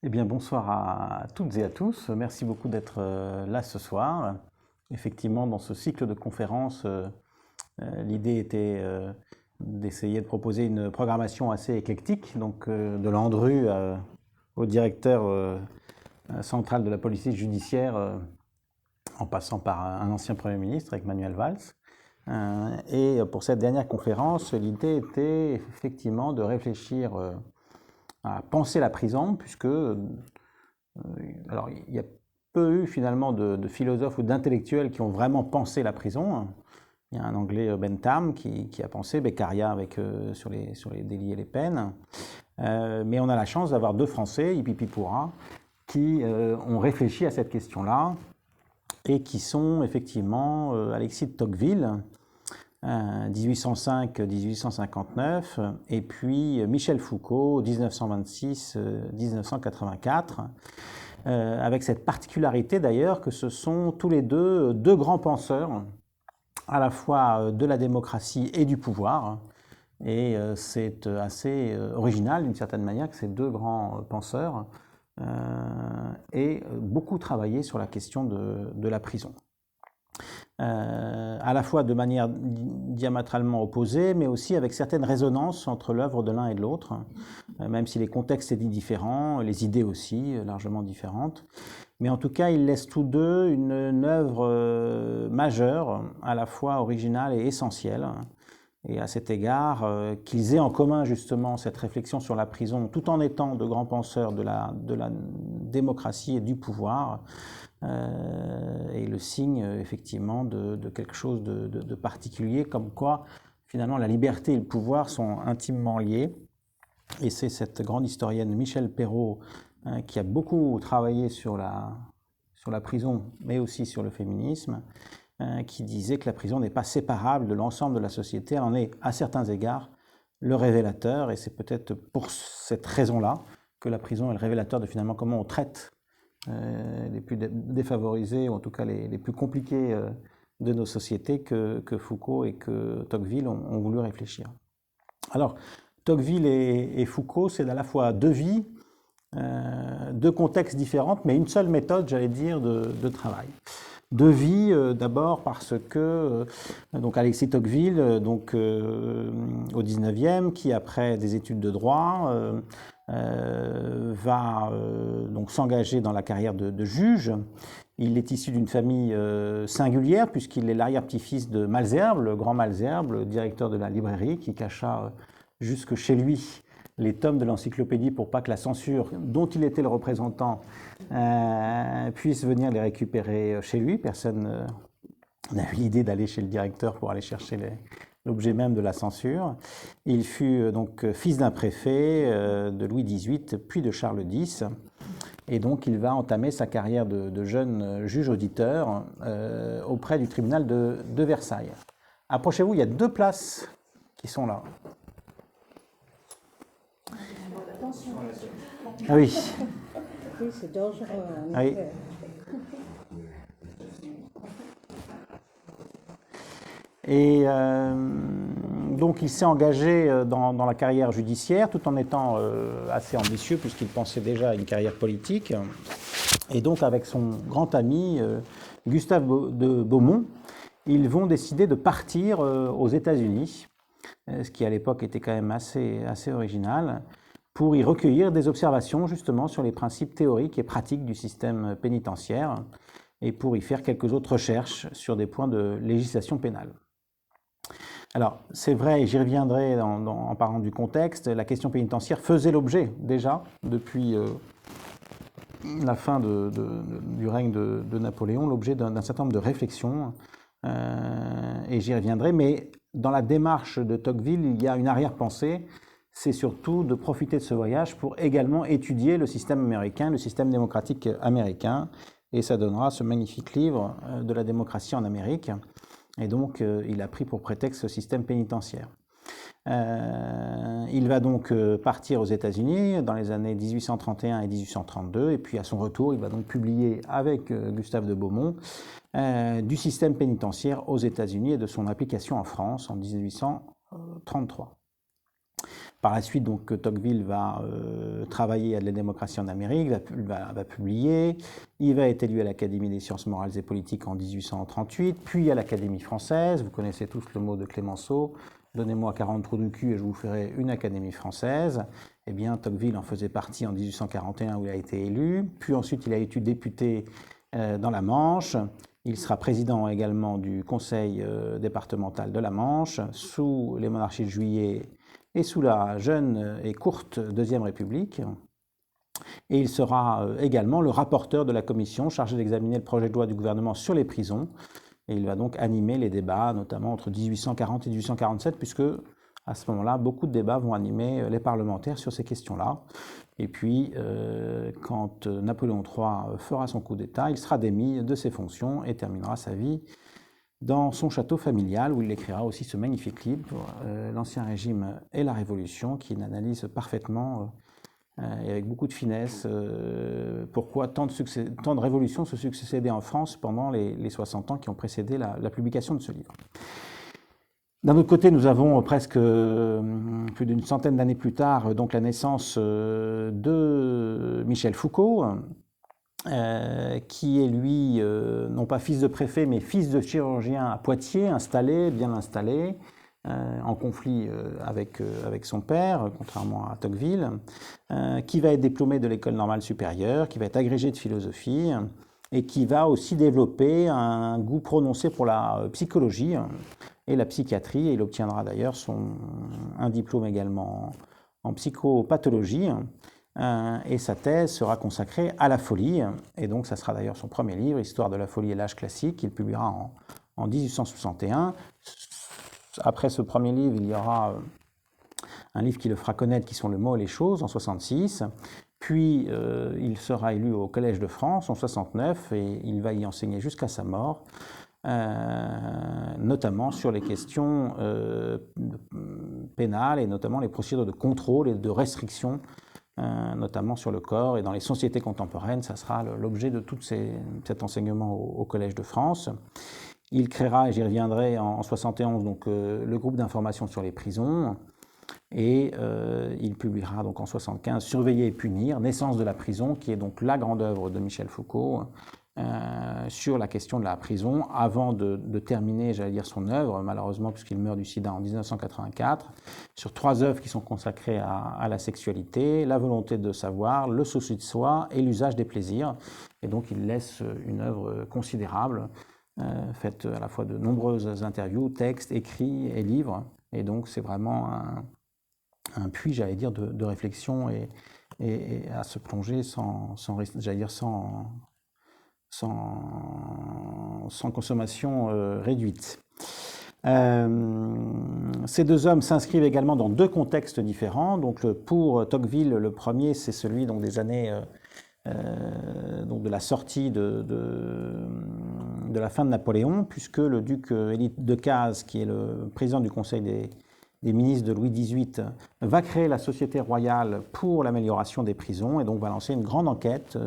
Eh bien, bonsoir à toutes et à tous. Merci beaucoup d'être là ce soir. Effectivement, dans ce cycle de conférences, l'idée était d'essayer de proposer une programmation assez éclectique, donc de Landru au directeur central de la police judiciaire, en passant par un ancien Premier ministre avec Manuel Valls. Et pour cette dernière conférence, l'idée était effectivement de réfléchir à penser la prison, puisque alors, il y a peu eu finalement de philosophes ou d'intellectuels qui ont vraiment pensé la prison. Il y a un Anglais, Bentham, qui a pensé, Beccaria sur les délits et les peines. Mais on a la chance d'avoir deux Français, Hippipipura, qui ont réfléchi à cette question-là et qui sont effectivement Alexis de Tocqueville, 1805-1859, et puis Michel Foucault, 1926-1984, avec cette particularité d'ailleurs que ce sont tous les deux grands penseurs, à la fois de la démocratie et du pouvoir. Et c'est assez original d'une certaine manière que ces deux grands penseurs aient beaucoup travaillé sur la question de la prison. À la fois de manière diamétralement opposée, mais aussi avec certaines résonances entre l'œuvre de l'un et de l'autre, même si les contextes étaient différents, les idées aussi largement différentes. Mais en tout cas, ils laissent tous deux une œuvre majeure, à la fois originale et essentielle. Et à cet égard, qu'ils aient en commun justement cette réflexion sur la prison, tout en étant de grands penseurs de la démocratie et du pouvoir, est le signe effectivement de quelque chose de particulier, comme quoi finalement la liberté et le pouvoir sont intimement liés. Et c'est cette grande historienne Michèle Perrault qui a beaucoup travaillé sur la prison, mais aussi sur le féminisme, qui disait que la prison n'est pas séparable de l'ensemble de la société. Elle en est à certains égards le révélateur, et c'est peut-être pour cette raison-là que la prison est le révélateur de finalement comment on traite les plus défavorisés, ou en tout cas les plus compliqués de nos sociétés, que Foucault et que Tocqueville ont voulu réfléchir. Alors, Tocqueville et Foucault, c'est à la fois deux vies, deux contextes différents, mais une seule méthode, j'allais dire, de travail. Deux vies, d'abord parce que donc Alexis Tocqueville, au 19e, qui après des études de droit va donc s'engager dans la carrière de juge. Il est issu d'une famille singulière puisqu'il est l'arrière-petit-fils de Malesherbes, le grand Malesherbes, le directeur de la librairie, qui cacha jusque chez lui les tomes de l'encyclopédie pour pas que la censure, dont il était le représentant, puisse venir les récupérer chez lui. Personne n'a eu l'idée d'aller chez le directeur pour aller chercher l'objet même de la censure. Il fut donc fils d'un préfet de Louis XVIII, puis de Charles X. Et donc il va entamer sa carrière de jeune juge auditeur auprès du tribunal de Versailles. Approchez-vous, il y a deux places qui sont là. Ah oui. Oui, c'est dangereux. Ah oui. Et donc il s'est engagé dans la carrière judiciaire tout en étant assez ambitieux puisqu'il pensait déjà à une carrière politique. Et donc avec son grand ami Gustave de Beaumont, ils vont décider de partir aux États-Unis, ce qui à l'époque était quand même assez original, pour y recueillir des observations justement sur les principes théoriques et pratiques du système pénitentiaire et pour y faire quelques autres recherches sur des points de législation pénale. Alors, c'est vrai, et j'y reviendrai en parlant du contexte, la question pénitentiaire faisait l'objet déjà depuis la fin du règne de Napoléon, l'objet d'un certain nombre de réflexions, et j'y reviendrai, mais dans la démarche de Tocqueville, il y a une arrière-pensée, c'est surtout de profiter de ce voyage pour également étudier le système américain, le système démocratique américain, et ça donnera ce magnifique livre de la démocratie en Amérique. Et donc, il a pris pour prétexte ce système pénitentiaire. Il va donc partir aux États-Unis dans les années 1831 et 1832, et puis à son retour, il va donc publier avec Gustave de Beaumont du système pénitentiaire aux États-Unis et de son application en France en 1833. Par la suite, donc, Tocqueville va travailler à la démocratie en Amérique, va publier. Il va être élu à l'Académie des sciences morales et politiques en 1838, puis à l'Académie française. Vous connaissez tous le mot de Clémenceau. Donnez-moi 40 trous du cul et je vous ferai une Académie française. Eh bien, Tocqueville en faisait partie en 1841 où il a été élu. Puis ensuite, il a été député dans la Manche. Il sera président également du conseil départemental de la Manche sous les monarchies de Juillet et sous la jeune et courte Deuxième République. Et il sera également le rapporteur de la commission chargée d'examiner le projet de loi du gouvernement sur les prisons. Et il va donc animer les débats, notamment entre 1840 et 1847, puisque à ce moment-là, beaucoup de débats vont animer les parlementaires sur ces questions-là. Et puis, quand Napoléon III fera son coup d'État, il sera démis de ses fonctions et terminera sa vie dans son château familial, où il écrira aussi ce magnifique livre, L'Ancien Régime et la Révolution, qui analyse parfaitement et avec beaucoup de finesse pourquoi tant de révolutions se succédaient en France pendant les 60 ans qui ont précédé la publication de ce livre. D'un autre côté, nous avons presque plus d'une centaine d'années plus tard donc la naissance de Michel Foucault, qui est lui, non pas fils de préfet, mais fils de chirurgien à Poitiers, bien installé, en conflit avec son père, contrairement à Tocqueville, qui va être diplômé de l'École normale supérieure, qui va être agrégé de philosophie, et qui va aussi développer un goût prononcé pour la psychologie et la psychiatrie. Et il obtiendra d'ailleurs un diplôme également en psychopathologie. Et sa thèse sera consacrée à la folie. Et donc, ça sera d'ailleurs son premier livre, Histoire de la folie et l'âge classique, qu'il publiera en 1861. Après ce premier livre, il y aura un livre qui le fera connaître, qui sont Le mot et les choses, en 66. Puis, il sera élu au Collège de France en 69 et il va y enseigner jusqu'à sa mort, notamment sur les questions pénales et notamment les procédures de contrôle et de restriction, notamment sur le corps. Et dans les sociétés contemporaines, ça sera l'objet de tout cet enseignement au Collège de France. Il créera, et j'y reviendrai, en 71, donc, le groupe d'information sur les prisons. Et il publiera donc en 75 Surveiller et punir, naissance de la prison, qui est donc la grande œuvre de Michel Foucault sur la question de la prison, avant de terminer, j'allais dire, son œuvre, malheureusement, puisqu'il meurt du sida en 1984, sur 3 œuvres qui sont consacrées à la sexualité, la volonté de savoir, le souci de soi et l'usage des plaisirs. Et donc il laisse une œuvre considérable, faite à la fois de nombreuses interviews, textes, écrits et livres. Et donc c'est vraiment un puits, j'allais dire, de réflexion et à se plonger sans consommation réduite. Ces 2 hommes s'inscrivent également dans 2 contextes différents. Donc pour Tocqueville, le premier, c'est celui donc, des années donc de la sortie de la fin de Napoléon, puisque le duc Élie Decazes, qui est le président du Conseil des ministres de Louis XVIII, va créer la Société royale pour l'amélioration des prisons et donc va lancer une grande enquête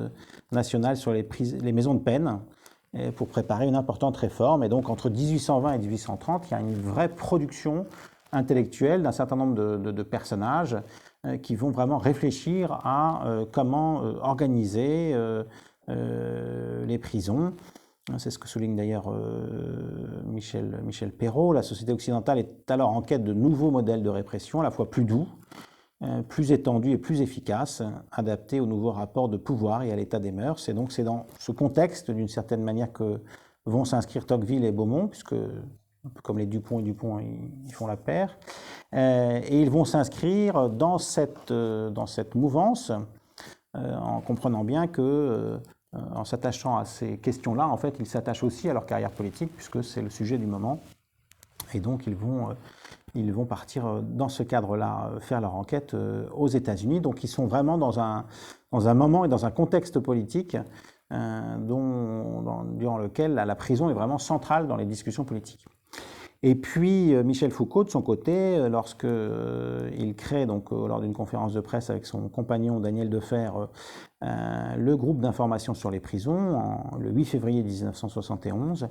nationale sur les maisons de peine pour préparer une importante réforme. Et donc entre 1820 et 1830, il y a une vraie production intellectuelle d'un certain nombre de personnages qui vont vraiment réfléchir à comment organiser les prisons. C'est ce que souligne d'ailleurs Michel Perrault. La société occidentale est alors en quête de nouveaux modèles de répression, à la fois plus doux, plus étendus et plus efficaces, adaptés aux nouveaux rapports de pouvoir et à l'état des mœurs. Et donc c'est dans ce contexte, d'une certaine manière, que vont s'inscrire Tocqueville et Beaumont, puisque, un peu comme les Dupont et Dupont, ils font la paire. Et ils vont s'inscrire dans cette mouvance, en comprenant bien que en s'attachant à ces questions-là, en fait, ils s'attachent aussi à leur carrière politique, puisque c'est le sujet du moment. Et donc, ils vont partir dans ce cadre-là, faire leur enquête aux États-Unis. Donc, ils sont vraiment dans un moment et dans un contexte politique durant lequel la prison est vraiment centrale dans les discussions politiques. Et puis, Michel Foucault, de son côté, lorsqu'il crée, donc, lors d'une conférence de presse avec son compagnon Daniel Defer, le groupe d'information sur les prisons, le 8 février 1971,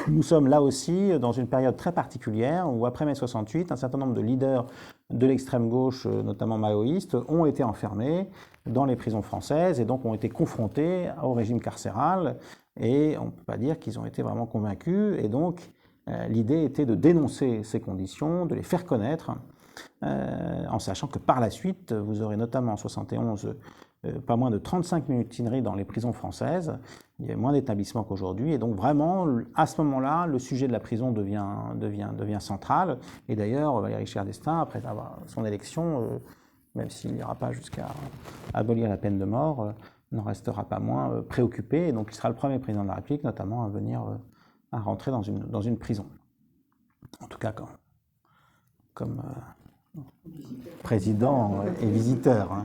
nous sommes là aussi dans une période très particulière où, après mai 68, un certain nombre de leaders de l'extrême gauche, notamment maoïste, ont été enfermés dans les prisons françaises et donc ont été confrontés au régime carcéral. Et on ne peut pas dire qu'ils ont été vraiment convaincus. Et donc, l'idée était de dénoncer ces conditions, de les faire connaître, en sachant que par la suite, vous aurez notamment en 1971 pas moins de 35 mutineries dans les prisons françaises. Il y avait moins d'établissements qu'aujourd'hui. Et donc vraiment, à ce moment-là, le sujet de la prison devient central. Et d'ailleurs, Valéry Giscard d'Estaing, après son élection, même s'il n'ira pas jusqu'à abolir la peine de mort, n'en restera pas moins préoccupé. Et donc il sera le premier président de la République, notamment, à venir à rentrer dans une prison. En tout cas, comme président et visiteur.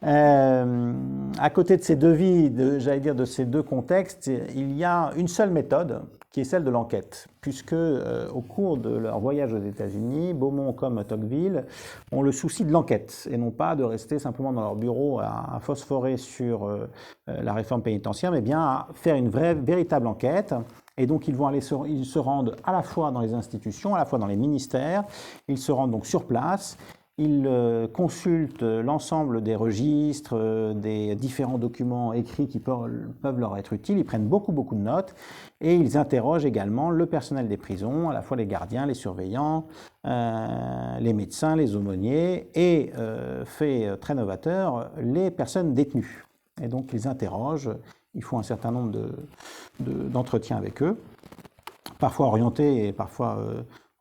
À côté de ces deux vies, de ces deux contextes, il y a une seule méthode qui est celle de l'enquête, puisque au cours de leur voyage aux États-Unis, Beaumont comme Tocqueville ont le souci de l'enquête et non pas de rester simplement dans leur bureau à phosphorer sur la réforme pénitentiaire, mais bien à faire une véritable enquête. Et donc, ils se rendent à la fois dans les institutions, à la fois dans les ministères. Ils se rendent donc sur place. Ils consultent l'ensemble des registres, des différents documents écrits qui peuvent leur être utiles. Ils prennent beaucoup de notes et ils interrogent également le personnel des prisons, à la fois les gardiens, les surveillants, les médecins, les aumôniers et, fait très novateur, les personnes détenues. Et donc, ils interrogent. Ils font un certain nombre d'entretiens avec eux, parfois orientés et parfois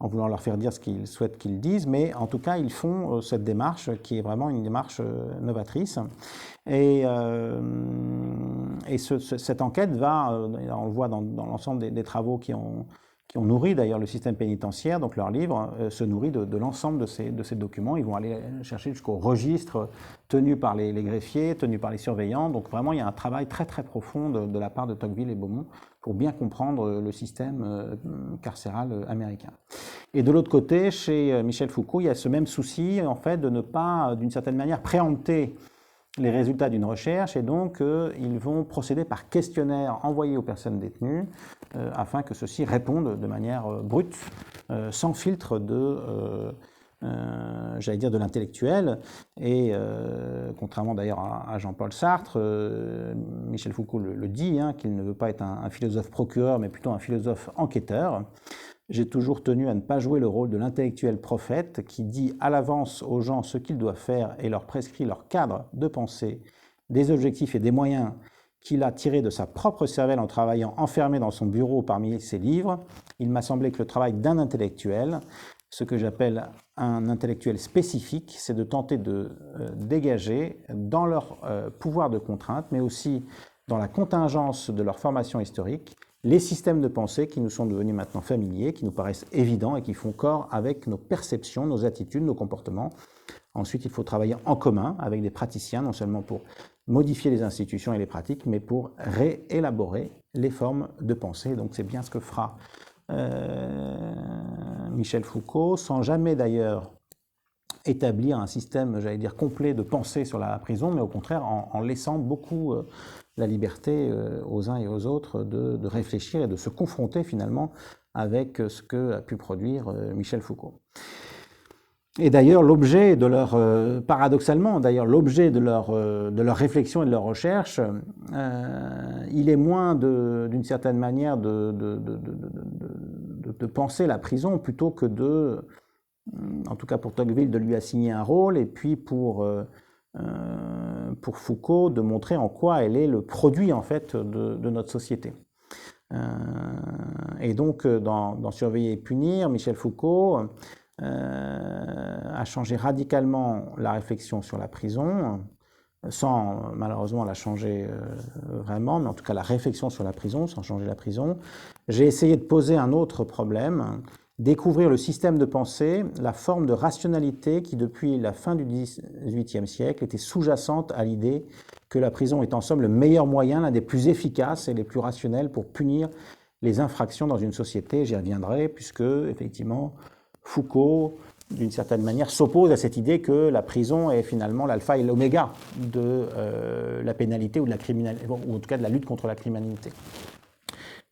en voulant leur faire dire ce qu'ils souhaitent qu'ils disent, mais en tout cas, ils font cette démarche qui est vraiment une démarche novatrice. Et cette enquête on le voit dans l'ensemble des travaux qui ont nourri d'ailleurs le système pénitentiaire, donc leur livre se nourrit de l'ensemble de ces documents. Ils vont aller chercher jusqu'au registre tenu par les greffiers, tenu par les surveillants. Donc vraiment, il y a un travail très profond de la part de Tocqueville et Beaumont pour bien comprendre le système carcéral américain. Et de l'autre côté, chez Michel Foucault, il y a ce même souci en fait de ne pas, d'une certaine manière, préempter les résultats d'une recherche, et donc ils vont procéder par questionnaire envoyé aux personnes détenues afin que ceux-ci répondent de manière brute, sans filtre de l'intellectuel. Et contrairement d'ailleurs à Jean-Paul Sartre, Michel Foucault le dit, qu'il ne veut pas être un philosophe procureur, mais plutôt un philosophe enquêteur. J'ai toujours tenu à ne pas jouer le rôle de l'intellectuel prophète qui dit à l'avance aux gens ce qu'ils doivent faire et leur prescrit leur cadre de pensée, des objectifs et des moyens qu'il a tirés de sa propre cervelle en travaillant enfermé dans son bureau parmi ses livres. Il m'a semblé que le travail d'un intellectuel, ce que j'appelle un intellectuel spécifique, c'est de tenter de dégager dans leur pouvoir de contrainte, mais aussi dans la contingence de leur formation historique, les systèmes de pensée qui nous sont devenus maintenant familiers, qui nous paraissent évidents et qui font corps avec nos perceptions, nos attitudes, nos comportements. Ensuite, il faut travailler en commun avec des praticiens, non seulement pour modifier les institutions et les pratiques, mais pour réélaborer les formes de pensée. Donc c'est bien ce que fera Michel Foucault, sans jamais d'ailleurs établir un système, complet de pensée sur la prison, mais au contraire en laissant beaucoup la liberté aux uns et aux autres de réfléchir et de se confronter finalement avec ce que a pu produire Michel Foucault. Et d'ailleurs, l'objet de leur, paradoxalement, l'objet de leur réflexion et de leur recherche, il est moins d'une certaine manière de penser la prison plutôt que en tout cas pour Tocqueville, de lui assigner un rôle, et puis pour Foucault, de montrer en quoi elle est le produit en fait de notre société. Et donc, dans Surveiller et punir, Michel Foucault a changé radicalement la réflexion sur la prison, sans malheureusement la changer vraiment, mais en tout cas la réflexion sur la prison, sans changer la prison. J'ai essayé de poser un autre problème, découvrir le système de pensée, la forme de rationalité qui, depuis la fin du XVIIIe siècle, était sous-jacente à l'idée que la prison est en somme le meilleur moyen, l'un des plus efficaces et les plus rationnels pour punir les infractions dans une société. J'y reviendrai, puisque, effectivement, Foucault, d'une certaine manière, s'oppose à cette idée que la prison est finalement l'alpha et l'oméga de la pénalité ou de la criminalité, ou en tout cas de la lutte contre la criminalité.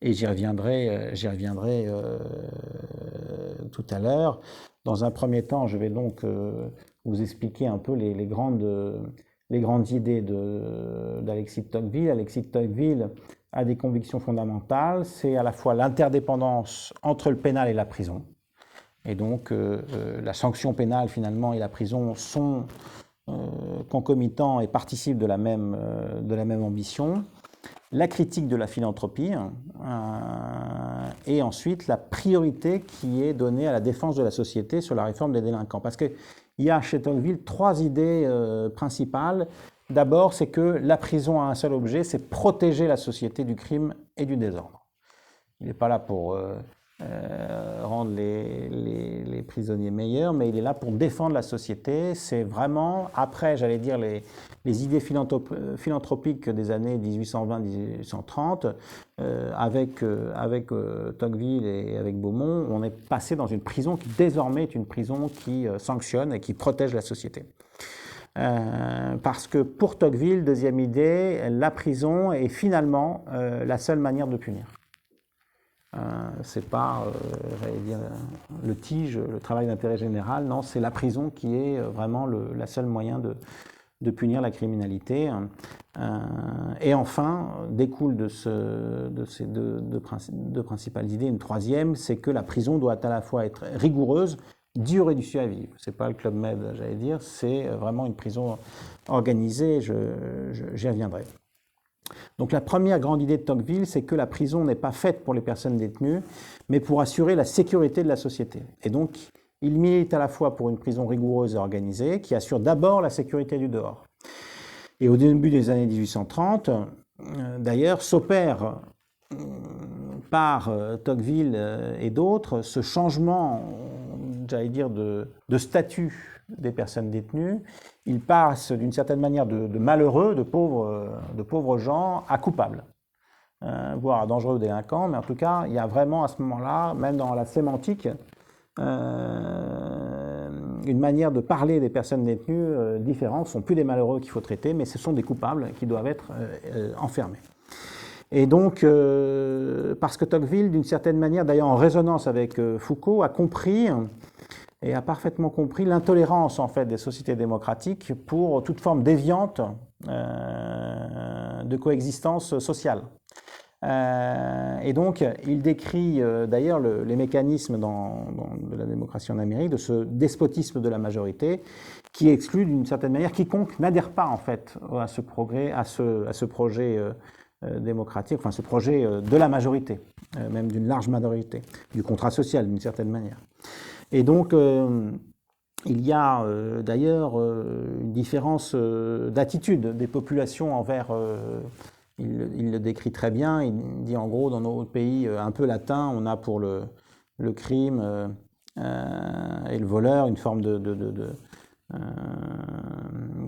et j'y reviendrai tout à l'heure. Dans un premier temps, je vais donc vous expliquer un peu les grandes idées d'Alexis de Tocqueville. Alexis de Tocqueville a des convictions fondamentales, c'est à la fois l'interdépendance entre le pénal et la prison. Et donc, la sanction pénale, finalement, et la prison sont concomitants et participent de la même ambition. La critique de la philanthropie, et ensuite la priorité qui est donnée à la défense de la société sur la réforme des délinquants. Parce qu'il y a chez Tocqueville 3 idées principales. D'abord, c'est que la prison a un seul objet, c'est protéger la société du crime et du désordre. Il n'est pas là pour rendre les prisonniers meilleurs, mais il est là pour défendre la société. C'est vraiment, après, j'allais dire, les idées philanthropiques des années 1820-1830, avec Tocqueville et avec Beaumont, on est passé dans une prison qui désormais est une prison qui sanctionne et qui protège la société. Parce que pour Tocqueville, deuxième idée, la prison est finalement la seule manière de punir. C'est pas, j'allais dire, le TIGE, le travail d'intérêt général, non, c'est la prison qui est vraiment la seule moyen de punir la criminalité. Et enfin, découle de ces deux principales idées, une troisième, c'est que la prison doit à la fois être rigoureuse, dure et dissuasive. C'est pas le Club Med, j'allais dire, c'est vraiment une prison organisée, j'y reviendrai. Donc la première grande idée de Tocqueville, c'est que la prison n'est pas faite pour les personnes détenues, mais pour assurer la sécurité de la société. Et donc, il milite à la fois pour une prison rigoureuse et organisée, qui assure d'abord la sécurité du dehors. Et au début des années 1830, d'ailleurs, s'opère par Tocqueville et d'autres ce changement, j'allais dire, de statut des personnes détenues. Ils passent d'une certaine manière de malheureux, de pauvres gens, à coupables, voire à dangereux délinquants. Mais en tout cas, il y a vraiment à ce moment-là, même dans la sémantique, une manière de parler des personnes détenues différente. Ce ne sont plus des malheureux qu'il faut traiter, mais ce sont des coupables qui doivent être enfermés. Et donc, parce que Tocqueville, d'une certaine manière, d'ailleurs en résonance avec Foucault, a compris et a parfaitement compris l'intolérance en fait des sociétés démocratiques pour toute forme déviante de coexistence sociale. Et donc, il décrit d'ailleurs les mécanismes de la démocratie en Amérique, de ce despotisme de la majorité, qui exclut d'une certaine manière quiconque n'adhère pas en fait à ce projet démocratique, enfin ce projet de la majorité, même d'une large majorité, du contrat social d'une certaine manière. Et donc, il y a d'ailleurs une différence d'attitude des populations envers... Il le décrit très bien, il dit en gros, dans nos pays un peu latins, on a pour le crime et le voleur une forme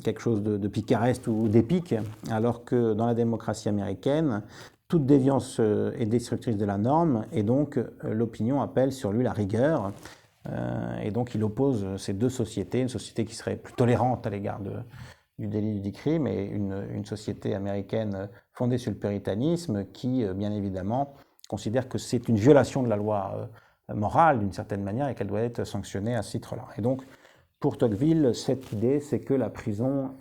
quelque chose de picaresque ou d'épique, alors que dans la démocratie américaine, toute déviance est destructrice de la norme, et donc l'opinion appelle sur lui la rigueur. Et donc il oppose ces deux sociétés, une société qui serait plus tolérante à l'égard du délit du crime et une société américaine fondée sur le puritanisme qui, bien évidemment, considère que c'est une violation de la loi morale d'une certaine manière et qu'elle doit être sanctionnée à ce titre-là. Et donc, pour Tocqueville, cette idée, c'est que la prison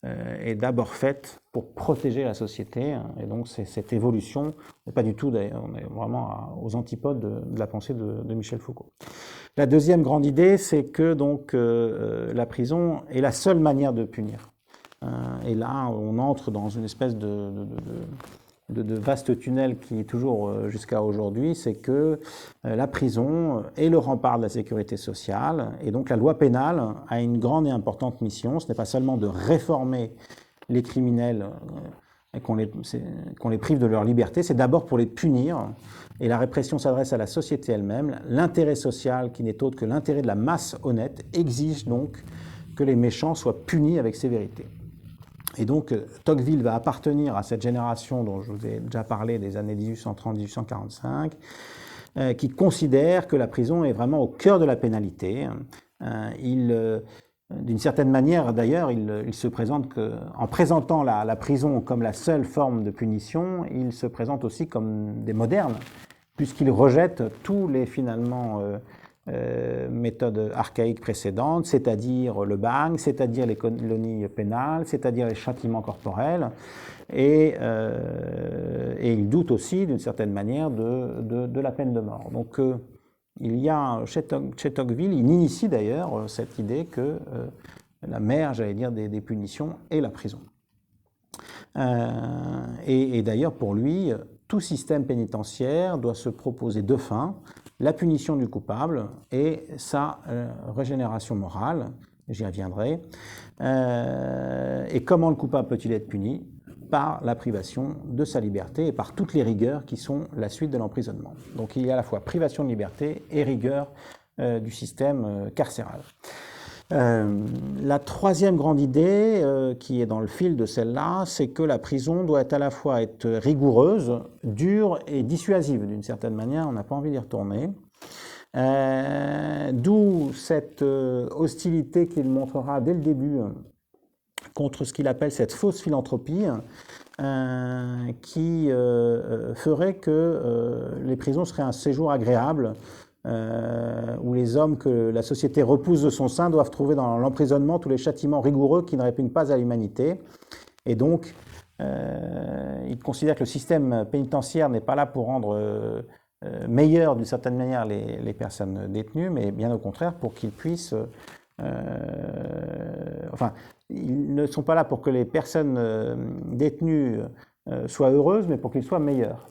est d'abord faite pour protéger la société. Et donc, c'est cette évolution, on n'est pas du tout, on est vraiment aux antipodes de la pensée de Michel Foucault. La deuxième grande idée, c'est que donc, la prison est la seule manière de punir. Et là, on entre dans une espèce de vaste tunnel qui est toujours jusqu'à aujourd'hui, c'est que la prison est le rempart de la sécurité sociale, et donc la loi pénale a une grande et importante mission. Ce n'est pas seulement de réformer les criminels et qu'on les prive de leur liberté, c'est d'abord pour les punir, et la répression s'adresse à la société elle-même. L'intérêt social, qui n'est autre que l'intérêt de la masse honnête, exige donc que les méchants soient punis avec sévérité. Et donc, Tocqueville va appartenir à cette génération dont je vous ai déjà parlé des années 1830-1845, qui considère que la prison est vraiment au cœur de la pénalité. Il d'une certaine manière, d'ailleurs, il se présente en présentant la prison comme la seule forme de punition, il se présente aussi comme des modernes, puisqu'il rejette tous les, finalement, méthodes archaïques précédentes, c'est-à-dire le bagne, c'est-à-dire les colonies pénales, c'est-à-dire les châtiments corporels, et il doute aussi, d'une certaine manière, de la peine de mort. Donc, il y a, chez Tocqueville, il initie d'ailleurs cette idée que la mère, j'allais dire, des punitions est la prison. Et d'ailleurs, pour lui, tout système pénitentiaire doit se proposer deux fins, la punition du coupable et sa régénération morale, j'y reviendrai. Et comment le coupable peut-il être puni? Par la privation de sa liberté et par toutes les rigueurs qui sont la suite de l'emprisonnement. Donc il y a à la fois privation de liberté et rigueur du système carcéral. La troisième grande idée qui est dans le fil de celle-là, c'est que la prison doit à la fois être rigoureuse, dure et dissuasive. D'une certaine manière, on n'a pas envie d'y retourner. D'où cette hostilité qu'il montrera dès le début contre ce qu'il appelle cette fausse philanthropie qui ferait que les prisons seraient un séjour agréable où les hommes que la société repousse de son sein doivent trouver dans l'emprisonnement tous les châtiments rigoureux qui ne répugnent pas à l'humanité. Et donc, il considère que le système pénitentiaire n'est pas là pour rendre meilleur d'une certaine manière les personnes détenues, mais bien au contraire pour qu'ils puissent... enfin, ils ne sont pas là pour que les personnes détenues soient heureuses, mais pour qu'ils soient meilleurs.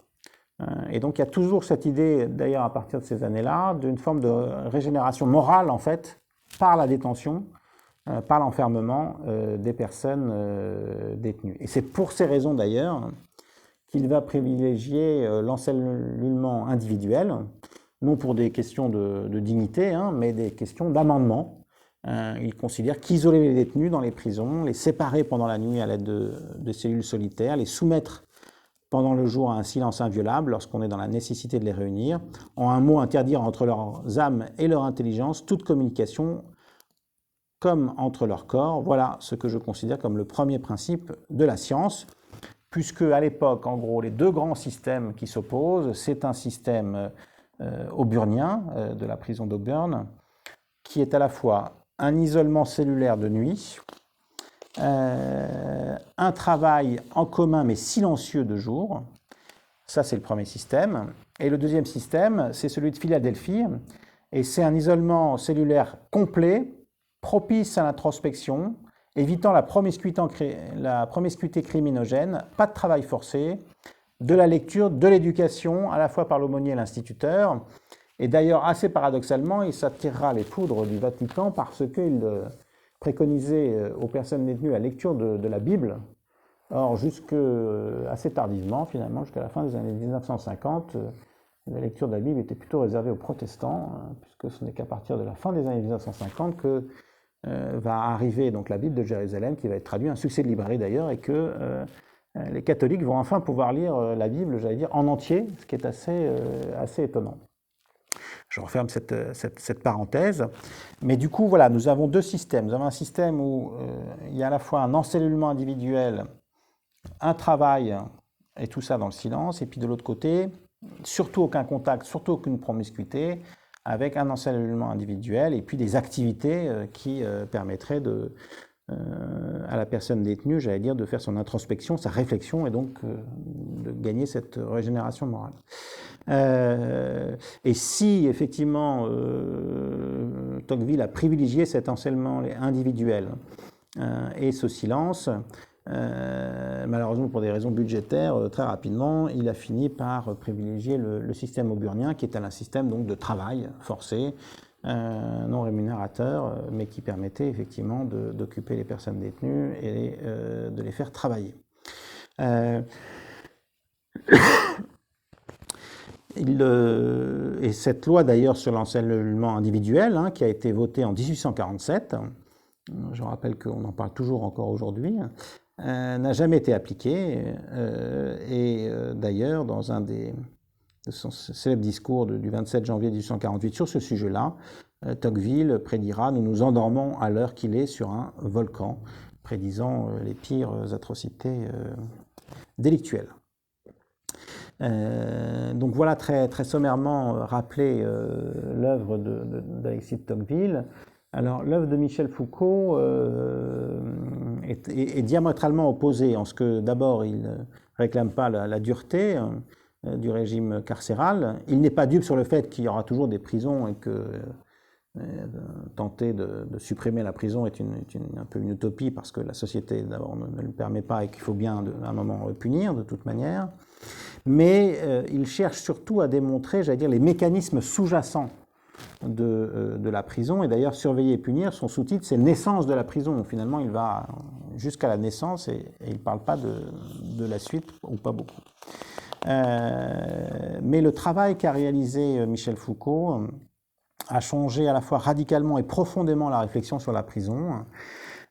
Et donc il y a toujours cette idée, d'ailleurs à partir de ces années-là, d'une forme de régénération morale, en fait, par la détention, par l'enfermement des personnes détenues. Et c'est pour ces raisons, d'ailleurs, qu'il va privilégier l'encellulement individuel, non pour des questions de dignité, mais des questions d'amendement. Il considère qu'isoler les détenus dans les prisons, les séparer pendant la nuit à l'aide de cellules solitaires, les soumettre pendant le jour à un silence inviolable lorsqu'on est dans la nécessité de les réunir, en un mot interdire entre leurs âmes et leur intelligence toute communication comme entre leurs corps. Voilà ce que je considère comme le premier principe de la science, puisque à l'époque, en gros, les deux grands systèmes qui s'opposent, c'est un système auburnien de la prison d'Auburn, qui est à la fois un isolement cellulaire de nuit, un travail en commun mais silencieux de jour. Ça, c'est le premier système. Et le deuxième système, c'est celui de Philadelphie. Et c'est un isolement cellulaire complet, propice à l'introspection, évitant la promiscuité criminogène, pas de travail forcé, de la lecture, de l'éducation, à la fois par l'aumônier et l'instituteur. Et d'ailleurs, assez paradoxalement, il s'attirera les foudres du Vatican parce qu'il préconisait aux personnes détenues la lecture de la Bible. Or, assez tardivement, finalement, jusqu'à la fin des années 1950, la lecture de la Bible était plutôt réservée aux protestants, puisque ce n'est qu'à partir de la fin des années 1950 que va arriver donc la Bible de Jérusalem, qui va être traduite, un succès de librairie d'ailleurs, et que les catholiques vont enfin pouvoir lire la Bible, j'allais dire, en entier, ce qui est assez étonnant. Je referme cette parenthèse. Mais du coup, voilà, nous avons deux systèmes. Nous avons un système où il y a à la fois un encellulement individuel, un travail, et tout ça dans le silence, et puis de l'autre côté, surtout aucun contact, surtout aucune promiscuité, avec un encellulement individuel, et puis des activités qui permettraient à la personne détenue, j'allais dire, de faire son introspection, sa réflexion, et donc de gagner cette régénération morale. Et si, effectivement, Tocqueville a privilégié cet encellulement individuel et ce silence, malheureusement pour des raisons budgétaires, très rapidement, il a fini par privilégier le système auburnien, qui est un système donc, de travail forcé, non rémunérateur, mais qui permettait effectivement d'occuper les personnes détenues et de les faire travailler. Et cette loi d'ailleurs sur l'encellulement individuel, qui a été votée en 1847, je rappelle qu'on en parle toujours encore aujourd'hui, n'a jamais été appliquée. Et d'ailleurs, dans un de son célèbre discours du 27 janvier 1848 sur ce sujet-là, Tocqueville prédira « Nous nous endormons à l'heure qu'il est sur un volcan », prédisant les pires atrocités délictuelles. Donc voilà très, très sommairement rappelé l'œuvre d'Alexis de Tocqueville. Alors l'œuvre de Michel Foucault est diamétralement opposée en ce que d'abord il ne réclame pas la dureté du régime carcéral. Il n'est pas dupe sur le fait qu'il y aura toujours des prisons et que tenter de supprimer la prison est un peu une utopie parce que la société d'abord ne le permet pas et qu'il faut bien à un moment punir de toute manière. Mais il cherche surtout à démontrer, j'allais dire, les mécanismes sous-jacents de la prison. Et d'ailleurs, Surveiller et punir, son sous-titre, c'est Naissance de la prison. Finalement, il va jusqu'à la naissance et il ne parle pas de la suite, ou pas beaucoup. Mais le travail qu'a réalisé Michel Foucault a changé à la fois radicalement et profondément la réflexion sur la prison.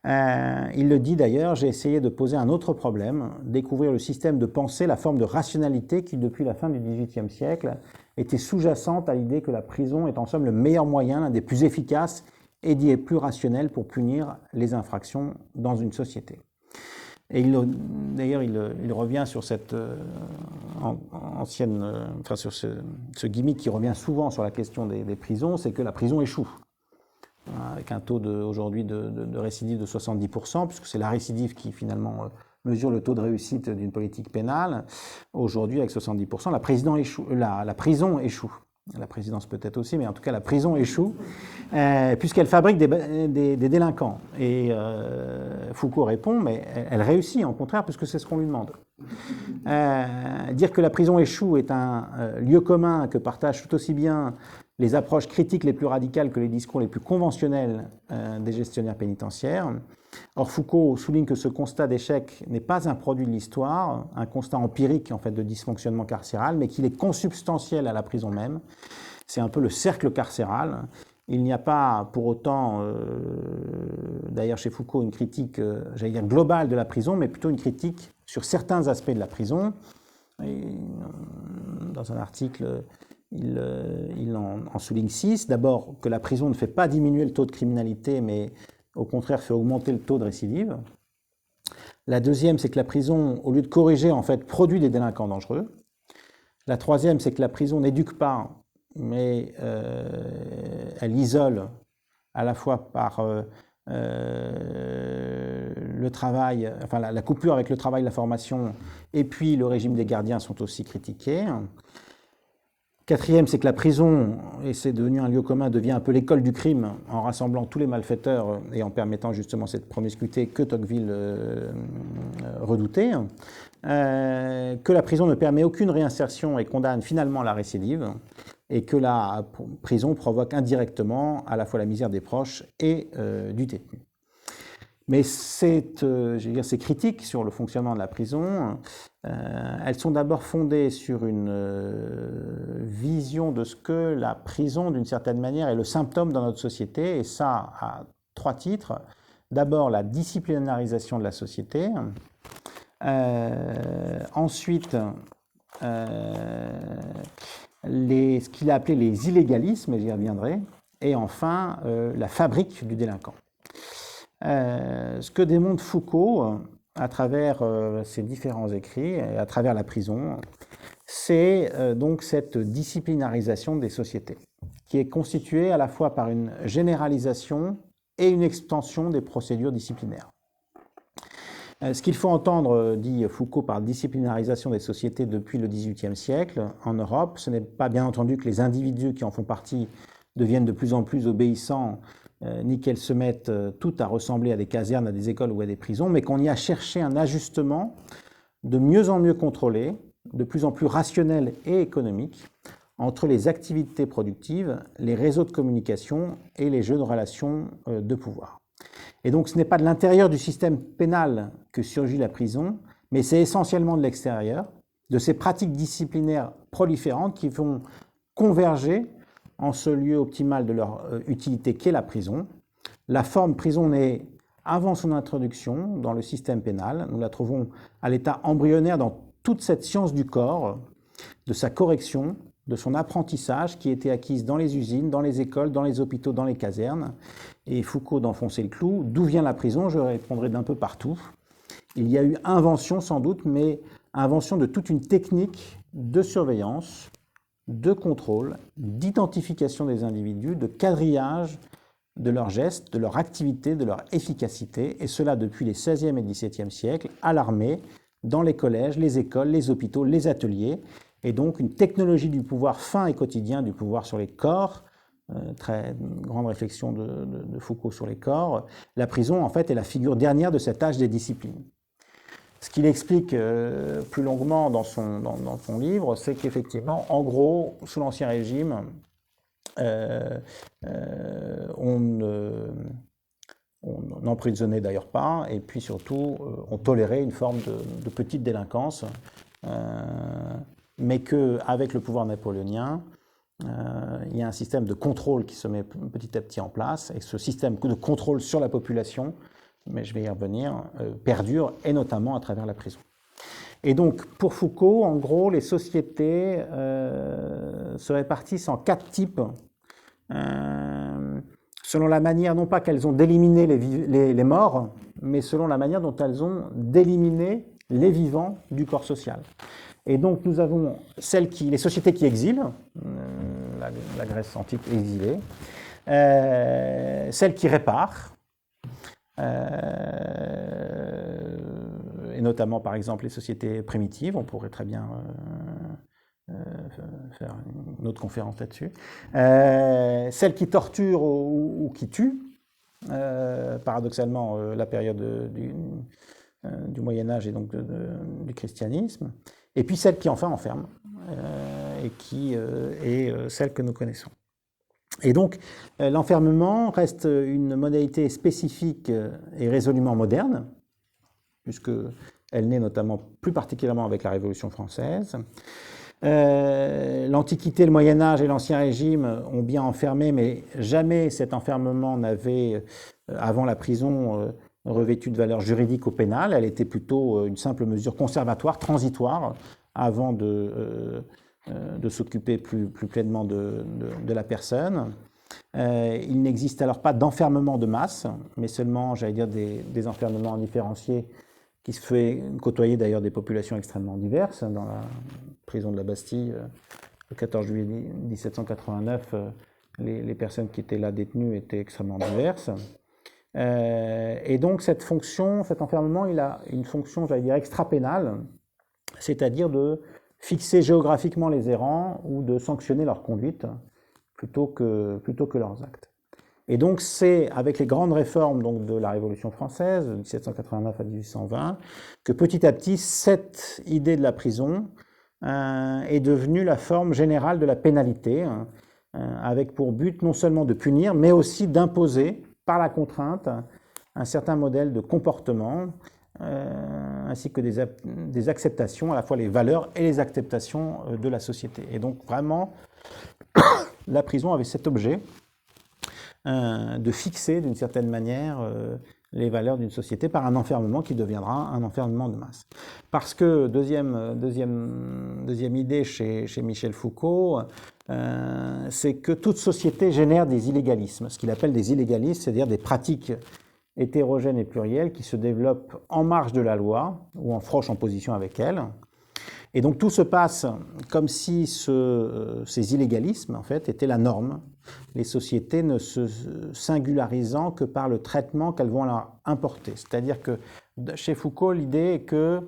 Il le dit d'ailleurs, j'ai essayé de poser un autre problème, découvrir le système de pensée, la forme de rationalité qui, depuis la fin du XVIIIe siècle, était sous-jacente à l'idée que la prison est en somme le meilleur moyen, l'un des plus efficaces et des plus rationnels pour punir les infractions dans une société. Et d'ailleurs, il revient sur cette sur ce gimmick qui revient souvent sur la question des prisons, c'est que la prison échoue. Avec un taux aujourd'hui de récidive de 70%, puisque c'est la récidive qui finalement mesure le taux de réussite d'une politique pénale. Aujourd'hui, avec 70%, la prison échoue. La présidence peut-être aussi, mais en tout cas la prison échoue, puisqu'elle fabrique des délinquants. Et Foucault répond, mais elle réussit, au contraire, puisque c'est ce qu'on lui demande. Dire que la prison échoue est un lieu commun que partagent tout aussi bien les approches critiques les plus radicales que les discours les plus conventionnels des gestionnaires pénitentiaires. Or, Foucault souligne que ce constat d'échec n'est pas un produit de l'histoire, un constat empirique en fait de dysfonctionnement carcéral, mais qu'il est consubstantiel à la prison même. C'est un peu le cercle carcéral. Il n'y a pas pour autant, d'ailleurs chez Foucault, une critique, j'allais dire globale de la prison, mais plutôt une critique sur certains aspects de la prison. Et, dans un article, il en souligne 6. D'abord, que la prison ne fait pas diminuer le taux de criminalité, mais au contraire fait augmenter le taux de récidive. La deuxième, c'est que la prison, au lieu de corriger, en fait, produit des délinquants dangereux. La troisième, c'est que la prison n'éduque pas, mais elle isole à la fois par le travail, enfin la coupure avec le travail, la formation, et puis le régime des gardiens sont aussi critiqués. Quatrième, c'est que la prison, et c'est devenu un lieu commun, devient un peu l'école du crime en rassemblant tous les malfaiteurs et en permettant justement cette promiscuité que Tocqueville redoutait. Que la prison ne permet aucune réinsertion et condamne finalement la récidive, et que la prison provoque indirectement à la fois la misère des proches et du détenu. Mais ces critiques sur le fonctionnement de la prison, elles sont d'abord fondées sur une vision de ce que la prison, d'une certaine manière, est le symptôme dans notre société, et ça à 3 titres. D'abord, la disciplinarisation de la société. Ensuite, ce qu'il a appelé les illégalismes, et j'y reviendrai. Et enfin, la fabrique du délinquant. Ce que démontre Foucault à travers ses différents écrits et à travers la prison, c'est donc cette disciplinarisation des sociétés, qui est constituée à la fois par une généralisation et une extension des procédures disciplinaires. Ce qu'il faut entendre, dit Foucault, par disciplinarisation des sociétés depuis le XVIIIe siècle en Europe, ce n'est pas bien entendu que les individus qui en font partie deviennent de plus en plus obéissants, ni qu'elles se mettent toutes à ressembler à des casernes, à des écoles ou à des prisons, mais qu'on y a cherché un ajustement de mieux en mieux contrôlé, de plus en plus rationnel et économique, entre les activités productives, les réseaux de communication et les jeux de relations de pouvoir. Et donc ce n'est pas de l'intérieur du système pénal que surgit la prison, mais c'est essentiellement de l'extérieur, de ces pratiques disciplinaires proliférantes qui vont converger en ce lieu optimal de leur utilité qu'est la prison. La forme prison naît avant son introduction dans le système pénal. Nous la trouvons à l'état embryonnaire dans toute cette science du corps, de sa correction, de son apprentissage qui était acquise dans les usines, dans les écoles, dans les hôpitaux, dans les casernes. Et Foucault d'enfoncer le clou. D'où vient la prison? Je répondrai d'un peu partout. Il y a eu invention sans doute, mais invention de toute une technique de surveillance, de contrôle, d'identification des individus, de quadrillage de leurs gestes, de leur activité, de leur efficacité, et cela depuis les XVIe et XVIIe siècles, à l'armée, dans les collèges, les écoles, les hôpitaux, les ateliers, et donc une technologie du pouvoir fin et quotidien, du pouvoir sur les corps, très grande réflexion de Foucault sur les corps. La prison, en fait, est la figure dernière de cet âge des disciplines. Ce qu'il explique plus longuement dans son livre, c'est qu'effectivement, en gros, sous l'Ancien Régime, on n'emprisonnait d'ailleurs pas, et puis surtout, on tolérait une forme de petite délinquance, mais qu'avec le pouvoir napoléonien, il y a un système de contrôle qui se met petit à petit en place, et ce système de contrôle sur la population, mais je vais y revenir, perdure, et notamment à travers la prison. Et donc, pour Foucault, en gros, les sociétés se répartissent en 4 types, selon la manière, non pas qu'elles ont d'éliminer les morts, mais selon la manière dont elles ont d'éliminer les vivants du corps social. Et donc, nous avons les sociétés qui exilent, la Grèce antique exilée, celles qui réparent, et notamment, par exemple, les sociétés primitives, on pourrait très bien faire une autre conférence là-dessus, celles qui torturent ou qui tuent, paradoxalement, la période du Moyen-Âge et donc du christianisme, et puis celle qui enfin enferme, et qui est celle que nous connaissons. Et donc, l'enfermement reste une modalité spécifique et résolument moderne, puisqu'elle naît notamment plus particulièrement avec la Révolution française. L'Antiquité, le Moyen-Âge et l'Ancien Régime ont bien enfermé, mais jamais cet enfermement n'avait, avant la prison, revêtu de valeur juridique ou pénale. Elle était plutôt une simple mesure conservatoire, transitoire, avant de s'occuper plus pleinement de la personne. Il n'existe alors pas d'enfermement de masse, mais seulement, j'allais dire, des enfermements indifférenciés qui se fait côtoyer d'ailleurs des populations extrêmement diverses. Dans la prison de la Bastille, le 14 juillet 1789, les personnes qui étaient là détenues étaient extrêmement diverses. Et donc cet enfermement, il a une fonction, j'allais dire, extra-pénale, c'est-à-dire de fixer géographiquement les errants ou de sanctionner leur conduite plutôt que leurs actes. Et donc c'est avec les grandes réformes donc, de la Révolution française, de 1789 à 1820, que petit à petit cette idée de la prison est devenue la forme générale de la pénalité, avec pour but non seulement de punir, mais aussi d'imposer par la contrainte un certain modèle de comportement, ainsi que des acceptations, à la fois les valeurs et les acceptations de la société. Et donc vraiment, la prison avait cet objet de fixer d'une certaine manière les valeurs d'une société par un enfermement qui deviendra un enfermement de masse. Parce que, deuxième idée chez Michel Foucault, c'est que toute société génère des illégalismes. Ce qu'il appelle des illégalismes, c'est-à-dire des pratiques hétérogènes et plurielles qui se développent en marge de la loi ou en franche opposition avec elle. Et donc tout se passe comme si ces illégalismes, en fait, étaient la norme, les sociétés ne se singularisant que par le traitement qu'elles vont leur importer. C'est-à-dire que chez Foucault, l'idée est que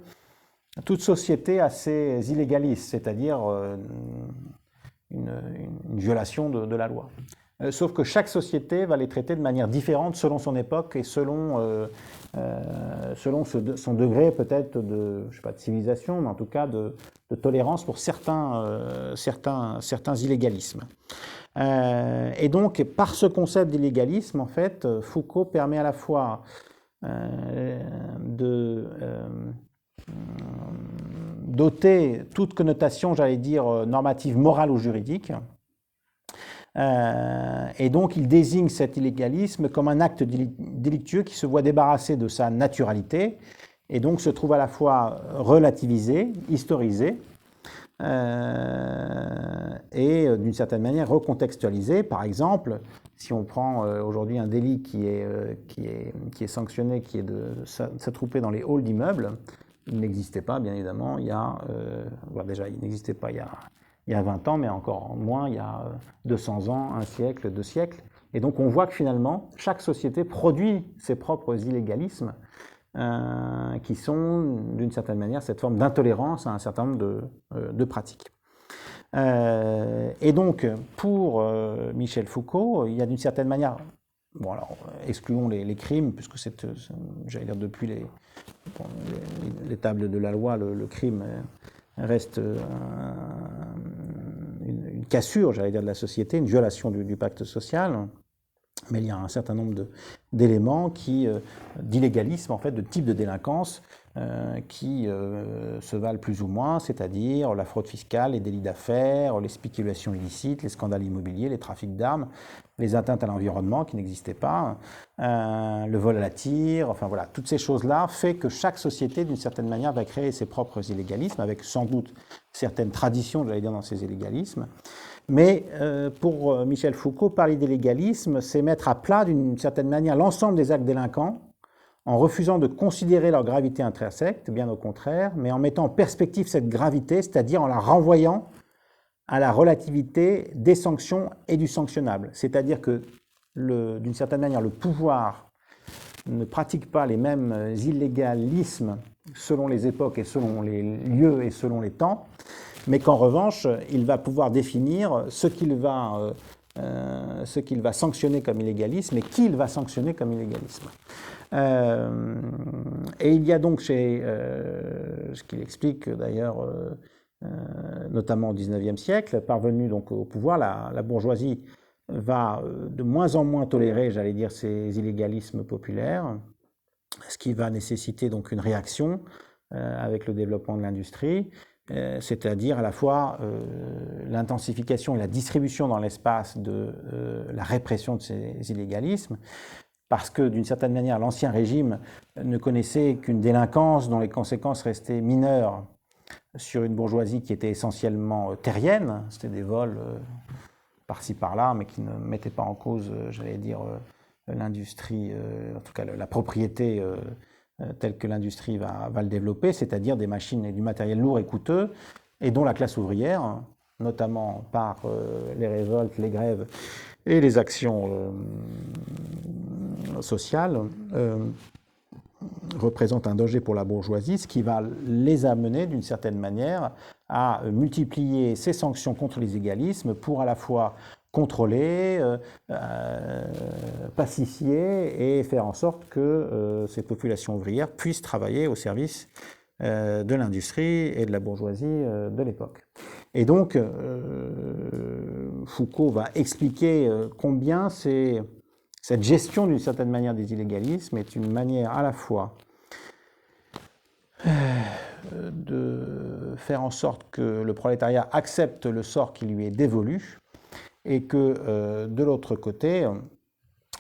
toute société a ses illégalismes, c'est-à-dire une violation de la loi. Sauf que chaque société va les traiter de manière différente selon son époque et selon son degré peut-être de civilisation, mais en tout cas de tolérance pour certains illégalismes. Et donc, par ce concept d'illégalisme, en fait, Foucault permet à la fois de doter toute connotation, j'allais dire, normative, morale ou juridique. Et donc, il désigne cet illégalisme comme un acte délictueux qui se voit débarrassé de sa naturalité et donc se trouve à la fois relativisé, historisé, et d'une certaine manière recontextualisé. Par exemple, si on prend aujourd'hui un délit qui est sanctionné, qui est de s'attrouper dans les halls d'immeubles, il n'existait pas, bien évidemment, il n'existait pas il y a 20 ans, mais encore moins il y a 200 ans, un siècle, 2 siècles. Et donc on voit que finalement, chaque société produit ses propres illégalismes qui sont, d'une certaine manière, cette forme d'intolérance à un certain nombre de pratiques. Et donc, pour Michel Foucault, il y a d'une certaine manière, bon alors, excluons les crimes, puisque c'est, j'allais dire, depuis les tables de la loi, le crime reste une cassure, j'allais dire, de la société, une violation du pacte social. Mais il y a un certain nombre d'éléments d'illégalisme, en fait, de type de délinquance qui se valent plus ou moins, c'est-à-dire la fraude fiscale, les délits d'affaires, les spéculations illicites, les scandales immobiliers, les trafics d'armes, les atteintes à l'environnement qui n'existaient pas, le vol à la tire, enfin voilà, toutes ces choses-là fait que chaque société, d'une certaine manière, va créer ses propres illégalismes, avec sans doute certaines traditions, j'allais dire, dans ces illégalismes. Mais pour Michel Foucault, parler d'illégalisme, c'est mettre à plat, d'une certaine manière, l'ensemble des actes délinquants, en refusant de considérer leur gravité intrinsèque, bien au contraire, mais en mettant en perspective cette gravité, c'est-à-dire en la renvoyant à la relativité des sanctions et du sanctionnable. C'est-à-dire que, d'une certaine manière, le pouvoir ne pratique pas les mêmes illégalismes selon les époques et selon les lieux et selon les temps, mais qu'en revanche, il va pouvoir définir ce qu'il va sanctionner comme illégalisme et qui il va sanctionner comme illégalisme. Et il y a donc ce qu'il explique d'ailleurs, notamment au XIXe siècle, parvenu donc au pouvoir, la bourgeoisie va de moins en moins tolérer, j'allais dire, ces illégalismes populaires, ce qui va nécessiter donc une réaction avec le développement de l'industrie, c'est-à-dire à la fois l'intensification et la distribution dans l'espace de la répression de ces illégalismes, parce que d'une certaine manière, l'Ancien Régime ne connaissait qu'une délinquance dont les conséquences restaient mineures sur une bourgeoisie qui était essentiellement terrienne, c'était des vols par-ci par-là, mais qui ne mettaient pas en cause, j'allais dire, l'industrie, en tout cas la propriété telle que l'industrie va le développer, c'est-à-dire des machines et du matériel lourd et coûteux, et dont la classe ouvrière, notamment par les révoltes, les grèves et les actions sociales, représente un danger pour la bourgeoisie, ce qui va les amener d'une certaine manière à multiplier ces sanctions contre les illégalismes pour à la fois contrôler, pacifier et faire en sorte que ces populations ouvrières puissent travailler au service de l'industrie et de la bourgeoisie de l'époque. Et donc, Foucault va expliquer combien cette gestion d'une certaine manière des illégalismes est une manière à la fois de faire en sorte que le prolétariat accepte le sort qui lui est dévolu et que de l'autre côté,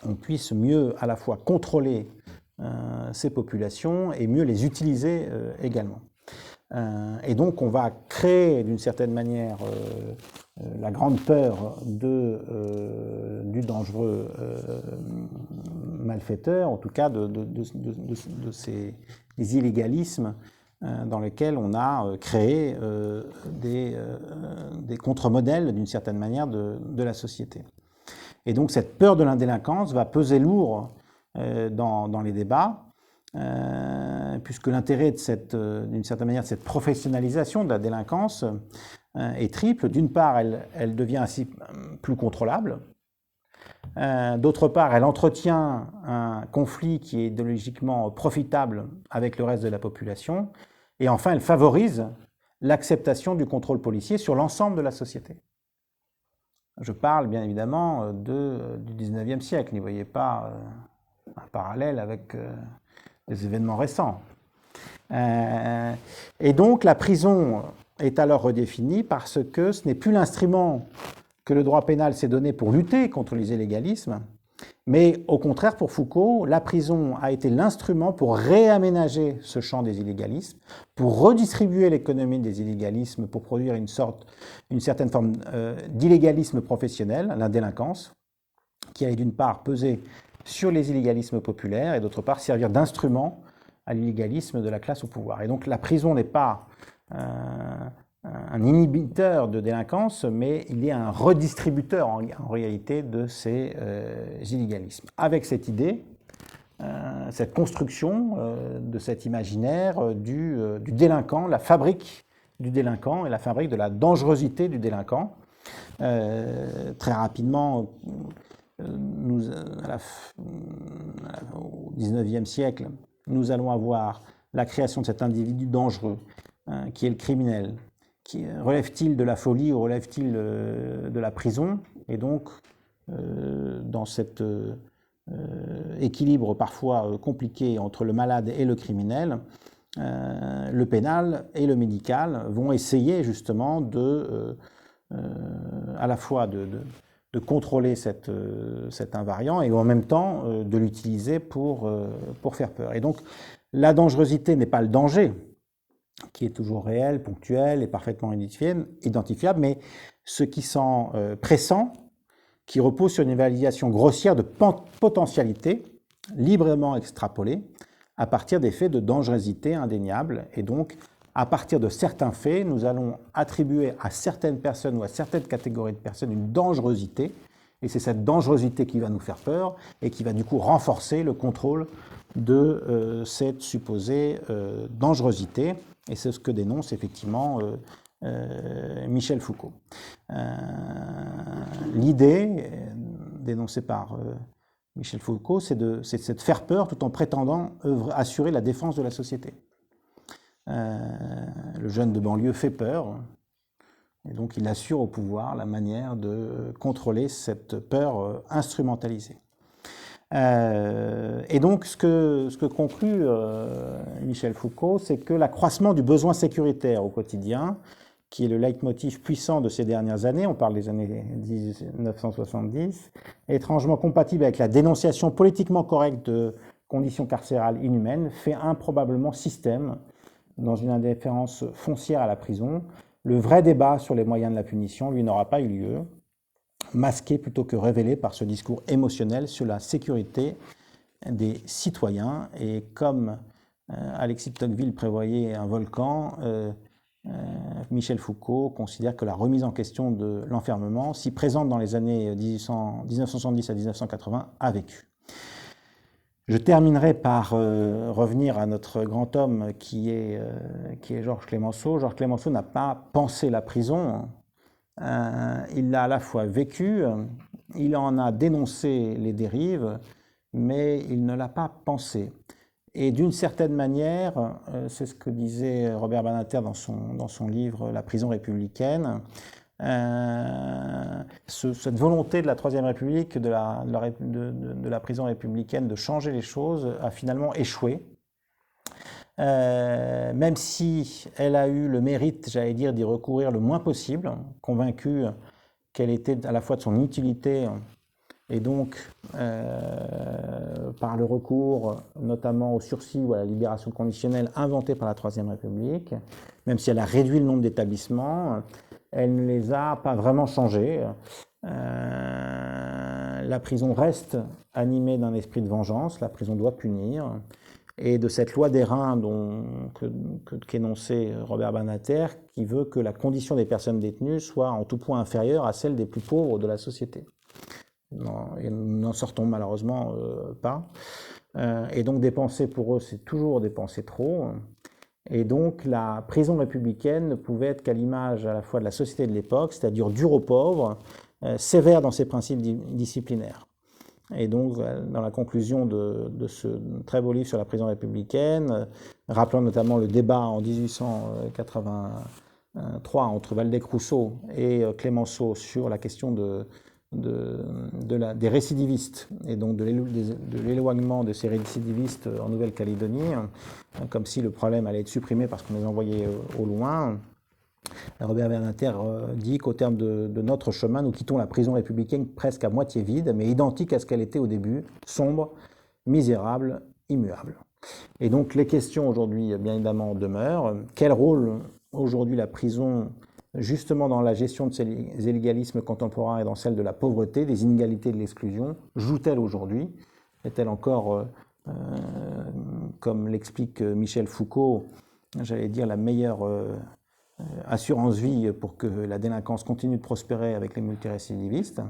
on puisse mieux à la fois contrôler ces populations et mieux les utiliser également. Et donc on va créer d'une certaine manière la grande peur du dangereux malfaiteur, en tout cas de ces illégalismes dans lesquels on a créé des contre-modèles d'une certaine manière de la société. Et donc cette peur de l'indélinquance va peser lourd dans les débats, puisque l'intérêt d'une certaine manière de cette professionnalisation de la délinquance est triple. D'une part, elle devient ainsi plus contrôlable. D'autre part, elle entretient un conflit qui est idéologiquement profitable avec le reste de la population. Et enfin, elle favorise l'acceptation du contrôle policier sur l'ensemble de la société. Je parle bien évidemment du XIXe siècle. N'y voyez pas un parallèle avec les événements récents. Et donc la prison est alors redéfinie parce que ce n'est plus l'instrument que le droit pénal s'est donné pour lutter contre les illégalismes, Mais au contraire, pour Foucault, la prison a été l'instrument pour réaménager ce champ des illégalismes, pour redistribuer l'économie des illégalismes, pour produire une certaine forme d'illégalisme professionnel, la délinquance, qui allait d'une part peser sur les illégalismes populaires et d'autre part servir d'instrument à l'illégalisme de la classe au pouvoir. Et donc la prison n'est pas un inhibiteur de délinquance, mais il est un redistributeur en réalité de ces illégalismes. Avec cette idée, cette construction de cet imaginaire du délinquant, la fabrique du délinquant et la fabrique de la dangerosité du délinquant. Très rapidement, au XIXe siècle, nous allons avoir la création de cet individu dangereux, qui est le criminel. Relève-t-il de la folie ou relève-t-il de la prison? Et donc, dans cet équilibre parfois compliqué entre le malade et le criminel, le pénal et le médical vont essayer justement à la fois de contrôler cet invariant et en même temps de l'utiliser pour faire peur. Et donc, la dangerosité n'est pas le danger, qui est toujours réel, ponctuel et parfaitement identifiable, mais ce qui sent pressant, qui repose sur une évaluation grossière de potentialité, librement extrapolée, à partir des faits de dangerosité indéniable. Et donc, à partir de certains faits, nous allons attribuer à certaines personnes ou à certaines catégories de personnes une dangerosité, et c'est cette dangerosité qui va nous faire peur et qui va du coup renforcer le contrôle de cette supposée dangerosité. Et c'est ce que dénonce effectivement Michel Foucault. L'idée dénoncée par Michel Foucault, c'est de faire peur tout en prétendant assurer la défense de la société. Le jeune de banlieue fait peur, et donc il assure au pouvoir la manière de contrôler cette peur instrumentalisée. Et donc, ce que conclut Michel Foucault, c'est que l'accroissement du besoin sécuritaire au quotidien, qui est le leitmotiv puissant de ces dernières années, on parle des années 1970, est étrangement compatible avec la dénonciation politiquement correcte de conditions carcérales inhumaines, fait improbablement système dans une indifférence foncière à la prison. Le vrai débat sur les moyens de la punition, lui, n'aura pas eu lieu, masqué plutôt que révélé par ce discours émotionnel sur la sécurité des citoyens. Et comme Alexis de Tocqueville prévoyait un volcan, Michel Foucault considère que la remise en question de l'enfermement, si présente dans les années 1970 à 1980, a vécu. Je terminerai par revenir à notre grand homme qui est Georges Clemenceau. Georges Clemenceau n'a pas pensé la prison. Il l'a à la fois vécu, il en a dénoncé les dérives, mais il ne l'a pas pensé. Et d'une certaine manière, c'est ce que disait Robert Badinter dans son livre « La prison républicaine », cette volonté de la Troisième République, de la prison républicaine de changer les choses a finalement échoué. Même si elle a eu le mérite, j'allais dire, d'y recourir le moins possible, convaincue qu'elle était à la fois de son utilité et donc par le recours notamment au sursis ou à la libération conditionnelle inventée par la Troisième République, même si elle a réduit le nombre d'établissements, elle ne les a pas vraiment changés. La prison reste animée d'un esprit de vengeance, la prison doit punir. Et de cette loi d'airain qu'énonçait Robert Badinter, qui veut que la condition des personnes détenues soit en tout point inférieure à celle des plus pauvres de la société. Et nous n'en sortons malheureusement pas. Et donc dépenser pour eux, c'est toujours dépenser trop. Et donc la prison républicaine ne pouvait être qu'à l'image à la fois de la société de l'époque, c'est-à-dire dure aux pauvres, sévère dans ses principes disciplinaires. Et donc, dans la conclusion de ce très beau livre sur la prison républicaine, rappelant notamment le débat en 1883 entre Waldeck-Rousseau et Clemenceau sur la question des récidivistes, et donc de l'éloignement de ces récidivistes en Nouvelle-Calédonie, comme si le problème allait être supprimé parce qu'on les envoyait au loin. Robert Badinter dit qu'au terme de notre chemin, nous quittons la prison républicaine presque à moitié vide, mais identique à ce qu'elle était au début, sombre, misérable, immuable. Et donc les questions aujourd'hui, bien évidemment, demeurent. Quel rôle aujourd'hui la prison, justement dans la gestion de ces illégalismes contemporains et dans celle de la pauvreté, des inégalités et de l'exclusion, joue-t-elle aujourd'hui? Est-elle encore, comme l'explique Michel Foucault, j'allais dire la meilleure assurance vie pour que la délinquance continue de prospérer avec les multirécidivistes?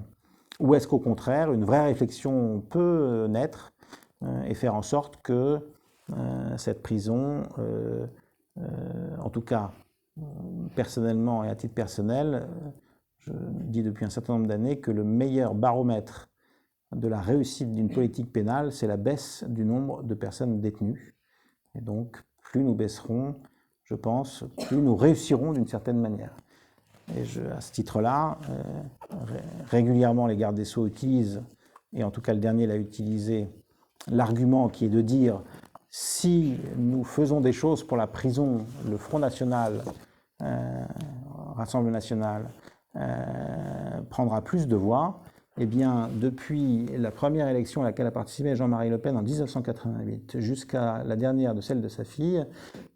Ou est-ce qu'au contraire, une vraie réflexion peut naître et faire en sorte que cette prison, en tout cas personnellement et à titre personnel, je dis depuis un certain nombre d'années que le meilleur baromètre de la réussite d'une politique pénale, c'est la baisse du nombre de personnes détenues. Et donc, plus nous baisserons, je pense, plus nous réussirons d'une certaine manière. Et à ce titre-là, régulièrement les gardes des Sceaux utilisent, et en tout cas le dernier l'a utilisé, l'argument qui est de dire si nous faisons des choses pour la prison, le Front National, Rassemblement National, prendra plus de voix. Eh bien, depuis la première élection à laquelle a participé Jean-Marie Le Pen en 1988 jusqu'à la dernière de celle de sa fille,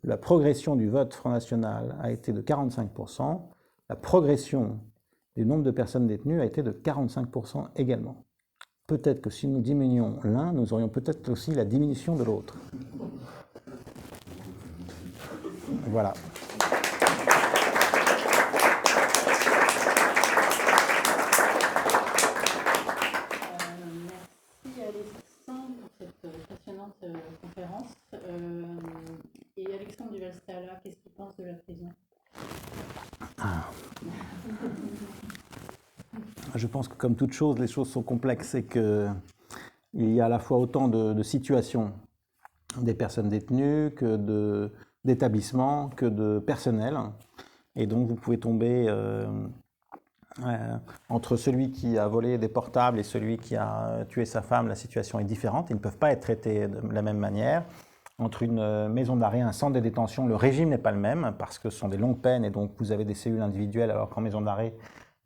la progression du vote Front National a été de 45%, la progression du nombre de personnes détenues a été de 45% également. Peut-être que si nous diminuions l'un, nous aurions peut-être aussi la diminution de l'autre. Voilà. Merci Alexandre pour cette passionnante conférence. Et Alexandre Duval-Stala, qu'est-ce qu'il pense de la prison? Je pense que comme toute chose, les choses sont complexes et qu'il y a à la fois autant de situations des personnes détenues que d'établissements, que de personnel. Et donc vous pouvez tomber entre celui qui a volé des portables et celui qui a tué sa femme, la situation est différente. Ils ne peuvent pas être traités de la même manière. Entre une maison d'arrêt et un centre de détention, le régime n'est pas le même parce que ce sont des longues peines et donc vous avez des cellules individuelles alors qu'en maison d'arrêt,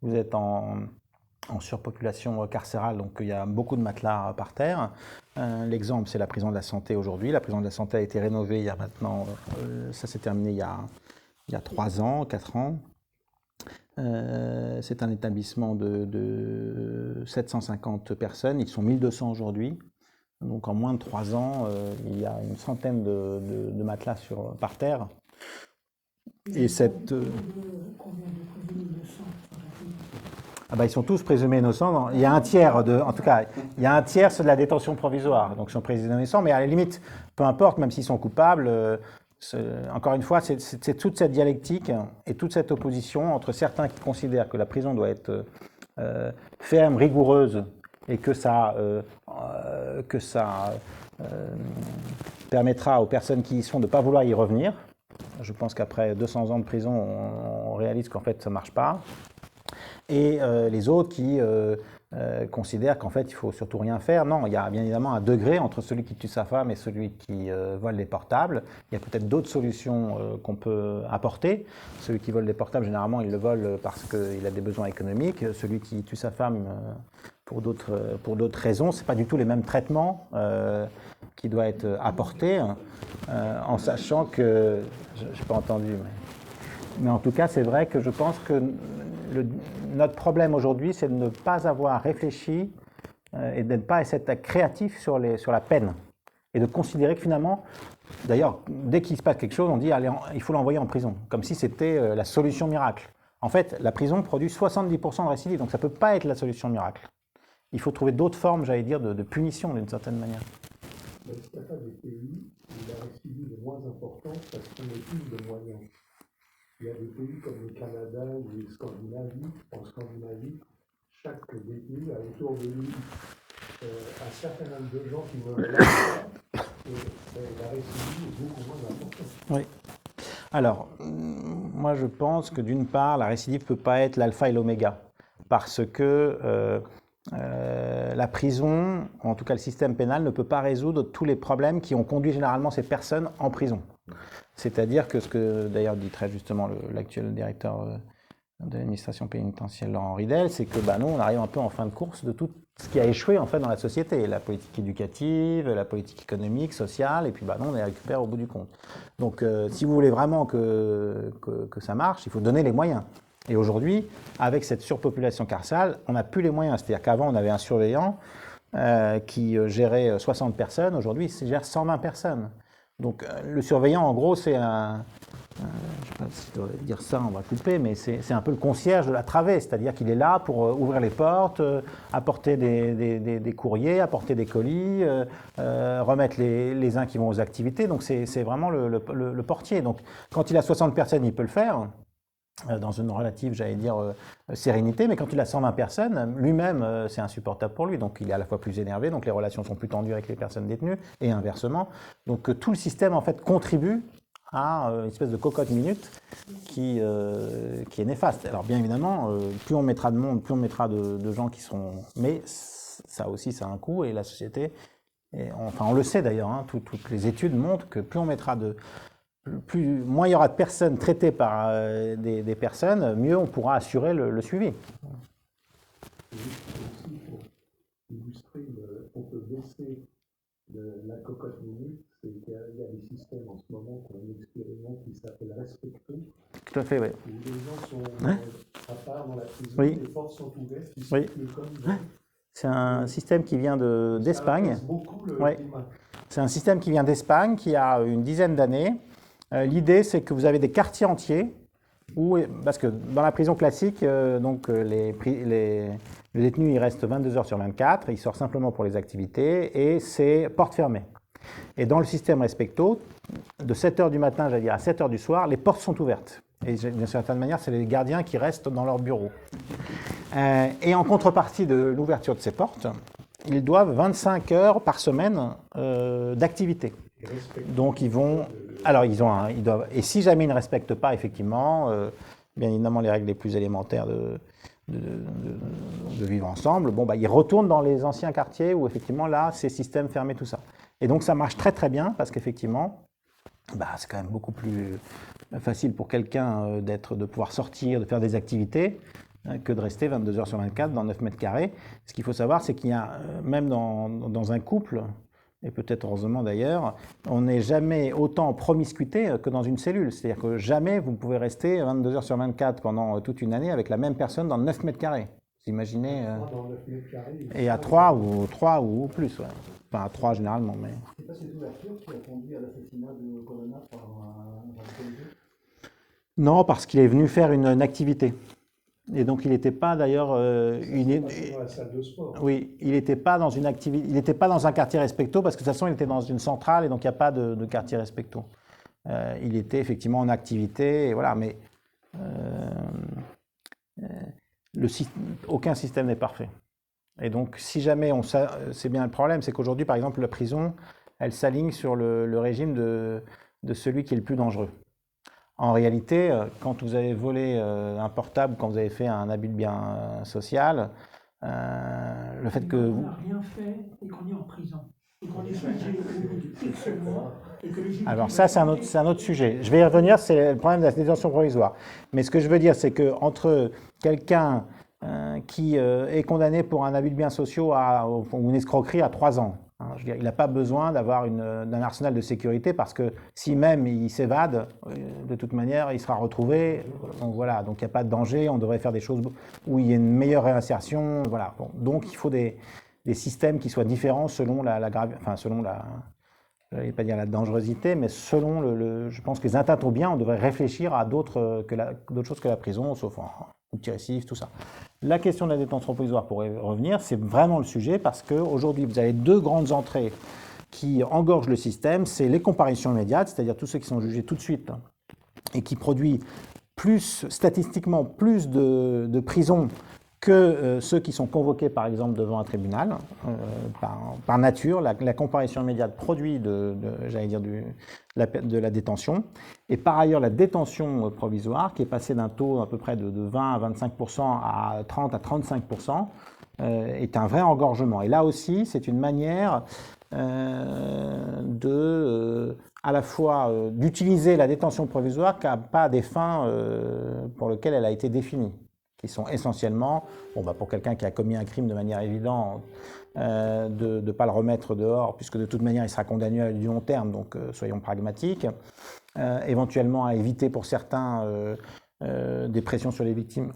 vous êtes en surpopulation carcérale, donc il y a beaucoup de matelas par terre. L'exemple, c'est la prison de la Santé aujourd'hui. La prison de la Santé a été rénovée il y a maintenant, ça s'est terminé il y a 3 ans, 4 ans. C'est un établissement de 750 personnes, ils sont 1200 aujourd'hui. Donc en moins de 3 ans, il y a une centaine de matelas par terre. Et cette... Combien de présumés innocents? Ah bah, ils sont tous présumés innocents. Il y a un tiers, en tout cas, il y a un tiers, c'est de la détention provisoire. Donc ils sont présumés innocents, mais à la limite, peu importe, même s'ils sont coupables, encore une fois, c'est toute cette dialectique et toute cette opposition entre certains qui considèrent que la prison doit être ferme, rigoureuse, et que ça permettra aux personnes qui y sont de ne pas vouloir y revenir. Je pense qu'après 200 ans de prison, on réalise qu'en fait, ça ne marche pas. Et les autres qui considèrent qu'en fait, il ne faut surtout rien faire. Non, il y a bien évidemment un degré entre celui qui tue sa femme et celui qui vole les portables. Il y a peut-être d'autres solutions qu'on peut apporter. Celui qui vole les portables, généralement, il le vole parce qu'il a des besoins économiques. Celui qui tue sa femme pour d'autres raisons, ce n'est pas du tout les mêmes traitements qui doivent être apportés, en sachant que... Je n'ai pas entendu, mais en tout cas, c'est vrai que je pense que notre problème aujourd'hui, c'est de ne pas avoir réfléchi et de ne pas être créatif sur la peine. Et de considérer que finalement, d'ailleurs, dès qu'il se passe quelque chose, on dit allez, il faut l'envoyer en prison, comme si c'était la solution miracle. En fait, la prison produit 70% de récidive, donc ça ne peut pas être la solution miracle. Il faut trouver d'autres formes, j'allais dire, de punition d'une certaine manière. Mais est-ce qu'il n'y a pas des pays où la récidive est moins importante parce qu'on est plus de moyens? Il y a des pays comme le Canada ou les Scandinavies. En Scandinavie, chaque détenu a autour de lui un certain nombre de gens qui veulent l'argent et la récidive est beaucoup moins importante. Oui. Alors, moi je pense que d'une part, la récidive ne peut pas être l'alpha et l'oméga parce que la prison, en tout cas le système pénal, ne peut pas résoudre tous les problèmes qui ont conduit généralement ces personnes en prison. C'est-à-dire que ce que d'ailleurs dit très justement l'actuel directeur de l'administration pénitentiaire, Laurent Ridel, c'est que nous, on arrive un peu en fin de course de tout ce qui a échoué en fait dans la société, la politique éducative, la politique économique, sociale, et puis nous, on les récupère au bout du compte. Donc, si vous voulez vraiment que ça marche, il faut donner les moyens. Et aujourd'hui, avec cette surpopulation carcérale, on n'a plus les moyens. C'est-à-dire qu'avant, on avait un surveillant qui gérait 60 personnes, aujourd'hui, il gère 120 personnes. Donc, le surveillant, en gros, c'est un... je ne sais pas si je dois dire ça, on va couper, mais c'est un peu le concierge de la travée, c'est-à-dire qu'il est là pour ouvrir les portes, apporter des courriers, apporter des colis, remettre les uns qui vont aux activités. Donc, c'est vraiment le portier. Donc, quand il a 60 personnes, il peut le faire. Dans une relative, j'allais dire, sérénité, mais quand il a 120 personnes, lui-même, c'est insupportable pour lui. Donc, il est à la fois plus énervé, donc les relations sont plus tendues avec les personnes détenues, et inversement. Donc, tout le système, en fait, contribue à une espèce de cocotte minute qui est néfaste. Alors, bien évidemment, plus on mettra de monde, plus on mettra de gens qui seront... Mais ça aussi, ça a un coût, et la société... Enfin, on le sait d'ailleurs, hein, toutes les études montrent que plus on mettra moins il y aura de personnes traitées par des personnes, mieux on pourra assurer le suivi. Aussi, pour illustrer, on peut baisser la cocotte minute, c'est qu'il y a des systèmes en ce moment qu'on expérimente qui s'appellent Respecto. Tout à fait, oui. Où les gens sont à part dans la prison, oui. Les portes sont ouvertes, ils oui. comme c'est un système qui vient d'Espagne. Ouais. C'est un système qui vient d'Espagne, qui a une dizaine d'années. L'idée, c'est que vous avez des quartiers entiers, parce que dans la prison classique, le détenu il reste 22 heures sur 24, il sort simplement pour les activités, et c'est porte fermée. Et dans le système Respecto, de 7 heures du matin, j'allais dire, à 7 heures du soir, les portes sont ouvertes. Et d'une certaine manière, c'est les gardiens qui restent dans leur bureau. Et en contrepartie de l'ouverture de ces portes, ils doivent 25 heures par semaine d'activité. Donc ils vont... Alors ils doivent... Et si jamais ils ne respectent pas, effectivement, bien évidemment les règles les plus élémentaires de vivre ensemble, ils retournent dans les anciens quartiers où effectivement là, c'est système fermé, tout ça. Et donc ça marche très très bien parce qu'effectivement, c'est quand même beaucoup plus facile pour quelqu'un de pouvoir sortir, de faire des activités, que de rester 22 heures sur 24 dans 9 mètres carrés. Ce qu'il faut savoir, c'est qu'il y a, même dans un couple, et peut-être heureusement d'ailleurs, on n'est jamais autant en promiscuité que dans une cellule. C'est-à-dire que jamais vous pouvez rester 22 heures sur 24 pendant toute une année avec la même personne dans 9 mètres carrés. Vous imaginez et à 3 ou plus, ouais. Enfin à 3 généralement. Mais... C'est pas cette ouverture qui a conduit à l'assassinat de Colonna par un radicalisé ? Non, parce qu'il est venu faire une activité. Et donc, il n'était pas d'ailleurs dans la salle de sport. Oui, il n'était pas dans une activité, il n'était pas dans un quartier Respecto parce que de toute façon, il était dans une centrale et donc il n'y a pas de quartier Respecto. Il était effectivement en activité, et voilà. Mais aucun système n'est parfait. Et donc, si jamais c'est bien le problème, c'est qu'aujourd'hui, par exemple, la prison, elle s'aligne sur le régime de celui qui est le plus dangereux. En réalité, quand vous avez volé un portable, quand vous avez fait un abus de bien social, le fait que... On n'a rien fait et qu'on est en prison. Et qu'on est jugé au bout de quelques mois. Alors ça, c'est un autre sujet. Je vais y revenir, c'est le problème de la détention provisoire. Mais ce que je veux dire, c'est qu'entre quelqu'un qui est condamné pour un abus de biens sociaux ou une escroquerie à 3 ans, je veux dire, il n'a pas besoin d'avoir d'un arsenal de sécurité parce que si même il s'évade, de toute manière, il sera retrouvé. Donc voilà, donc il n'y a pas de danger. On devrait faire des choses où il y a une meilleure réinsertion. Voilà. Bon, donc il faut des systèmes qui soient différents selon selon je n'allais pas dire la dangerosité, mais selon je pense que les atteintes aux biens, on devrait réfléchir à d'autres choses que la prison, sauf un petit récif, tout ça. La question de la détention provisoire, pour y revenir, c'est vraiment le sujet parce qu'aujourd'hui, vous avez 2 grandes entrées qui engorgent le système. C'est les comparutions immédiates, c'est-à-dire tous ceux qui sont jugés tout de suite et qui produisent statistiquement plus de prisons que ceux qui sont convoqués, par exemple, devant un tribunal. Par nature, la comparution immédiate produit de la détention. Et par ailleurs, la détention provisoire, qui est passée d'un taux à peu près de 20 à 25% à 30 à 35%, est un vrai engorgement. Et là aussi, c'est une manière à la fois d'utiliser la détention provisoire pas à des fins pour lesquelles elle a été définie, qui sont essentiellement, pour quelqu'un qui a commis un crime de manière évidente, de ne pas le remettre dehors, puisque de toute manière il sera condamné à du long terme, donc soyons pragmatiques, éventuellement à éviter pour certains des pressions sur les victimes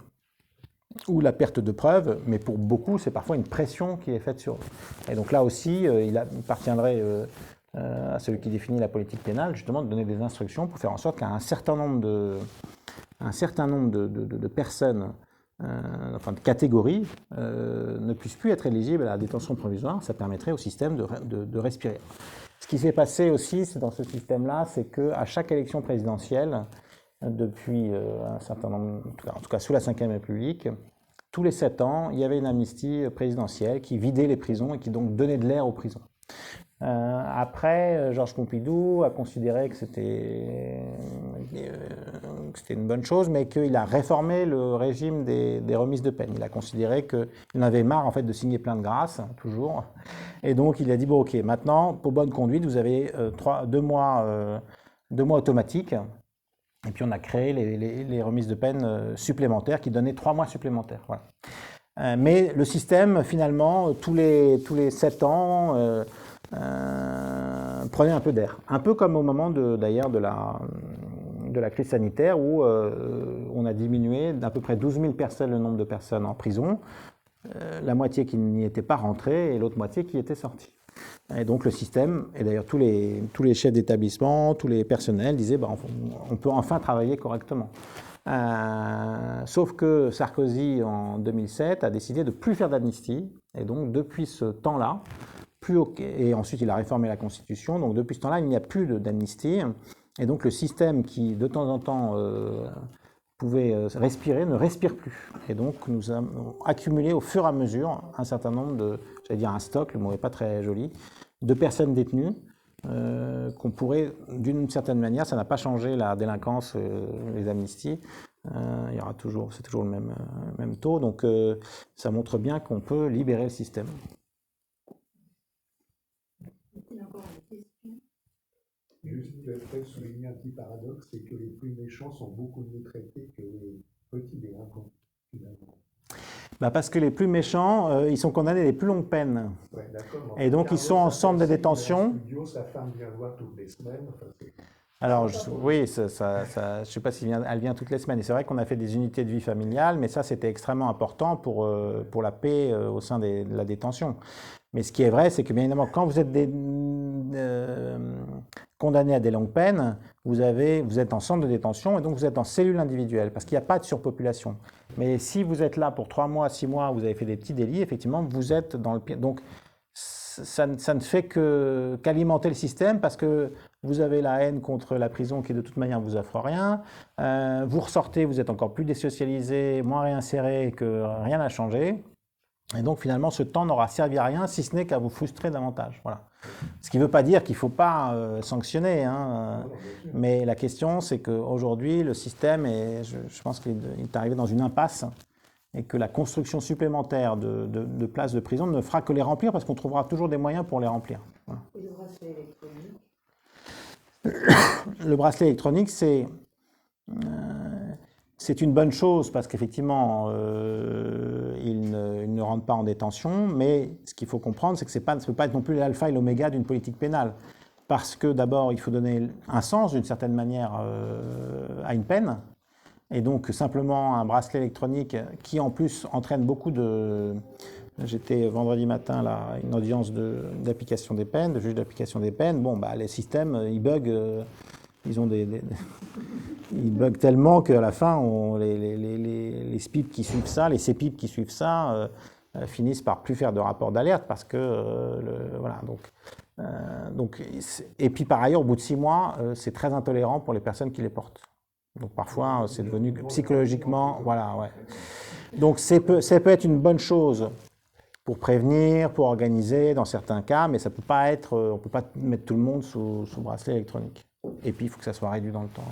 ou la perte de preuves, mais pour beaucoup c'est parfois une pression qui est faite sur eux. Et donc là aussi il appartiendrait à celui qui définit la politique pénale, justement, de donner des instructions pour faire en sorte qu'un certain nombre de personnes, enfin de catégories, ne puissent plus être éligibles à la détention provisoire. Ça permettrait au système de respirer. Ce qui s'est passé aussi dans ce système-là, c'est qu'à chaque élection présidentielle, depuis un certain nombre, en tout cas sous la Ve République, tous les 7 ans, il y avait une amnistie présidentielle qui vidait les prisons et qui donc donnait de l'air aux prisons. Après, Georges Pompidou a considéré que c'était une bonne chose, mais qu'il a réformé le régime des remises de peine. Il a considéré qu'il en avait marre en fait de signer plein de grâce, toujours, et donc il a dit bon ok, maintenant pour bonne conduite vous avez 2 mois automatiques, et puis on a créé les remises de peine supplémentaires qui donnaient 3 mois supplémentaires. Voilà. Mais le système finalement tous les 7 ans prenait un peu d'air. Un peu comme au moment d'ailleurs de la crise sanitaire où on a diminué d'à peu près 12 000 personnes le nombre de personnes en prison, la moitié qui n'y était pas rentrée et l'autre moitié qui était sortie. Et donc le système, et d'ailleurs tous les chefs d'établissement, tous les personnels disaient on peut enfin travailler correctement. Sauf que Sarkozy en 2007 a décidé de ne plus faire d'amnistie, et donc depuis ce temps-là, et ensuite il a réformé la Constitution, donc depuis ce temps-là il n'y a plus d'amnistie, et donc le système qui de temps en temps pouvait respirer ne respire plus. Et donc nous avons accumulé au fur et à mesure un certain nombre j'allais dire un stock, le mot n'est pas très joli, de personnes détenues qu'on pourrait, d'une certaine manière, ça n'a pas changé la délinquance, les amnisties, il y aura toujours, c'est toujours le même taux, donc ça montre bien qu'on peut libérer le système. Juste peut-être souligner un petit paradoxe, c'est que les plus méchants sont beaucoup mieux traités que les petits délinquants, finalement. Parce que les plus méchants, ils sont condamnés à des plus longues peines. Ouais, et donc ils sont en centre de détention. Sa femme vient voir toutes les semaines. Alors oui, je ne sais pas si elle vient toutes les semaines. Et c'est vrai qu'on a fait des unités de vie familiale, mais ça c'était extrêmement important pour la paix au sein de la détention. Mais ce qui est vrai, c'est que bien évidemment, quand vous êtes condamné à des longues peines, vous êtes en centre de détention et donc vous êtes en cellule individuelle parce qu'il n'y a pas de surpopulation. Mais si vous êtes là pour 3 mois, 6 mois, vous avez fait des petits délits, effectivement, vous êtes dans le pire. Donc ça ne fait qu'alimenter le système parce que vous avez la haine contre la prison qui de toute manière ne vous offre rien. Vous ressortez, vous êtes encore plus désocialisé, moins réinséré, que rien n'a changé. Et donc finalement, ce temps n'aura servi à rien, si ce n'est qu'à vous frustrer davantage. Voilà. Ce qui ne veut pas dire qu'il ne faut pas sanctionner, hein, mais la question, c'est qu'aujourd'hui, le système, je pense qu'il est arrivé dans une impasse, et que la construction supplémentaire de places de prison ne fera que les remplir, parce qu'on trouvera toujours des moyens pour les remplir. Voilà. Et le bracelet électronique? Le bracelet électronique, c'est une bonne chose parce qu'effectivement, il ne rentre pas en détention, mais ce qu'il faut comprendre, c'est que ça ne peut pas être non plus l'alpha et l'oméga d'une politique pénale. Parce que d'abord, il faut donner un sens, d'une certaine manière, à une peine. Et donc, simplement un bracelet électronique qui, en plus, entraîne beaucoup de... J'étais vendredi matin à une audience d'application des peines, de juge d'application des peines. Bon, les systèmes, ils bug. Ils bug tellement qu'à la fin, les SPIP qui suivent ça, les CPIP qui suivent ça, finissent par plus faire de rapport d'alerte parce que voilà. Donc, et puis par ailleurs, au bout de 6 mois, c'est très intolérant pour les personnes qui les portent. Donc parfois, c'est devenu psychologiquement, voilà, ouais. Donc ça peut être une bonne chose pour prévenir, pour organiser dans certains cas, mais ça peut pas être, on peut pas mettre tout le monde sous bracelet électronique. Et puis il faut que ça soit réduit dans le temps.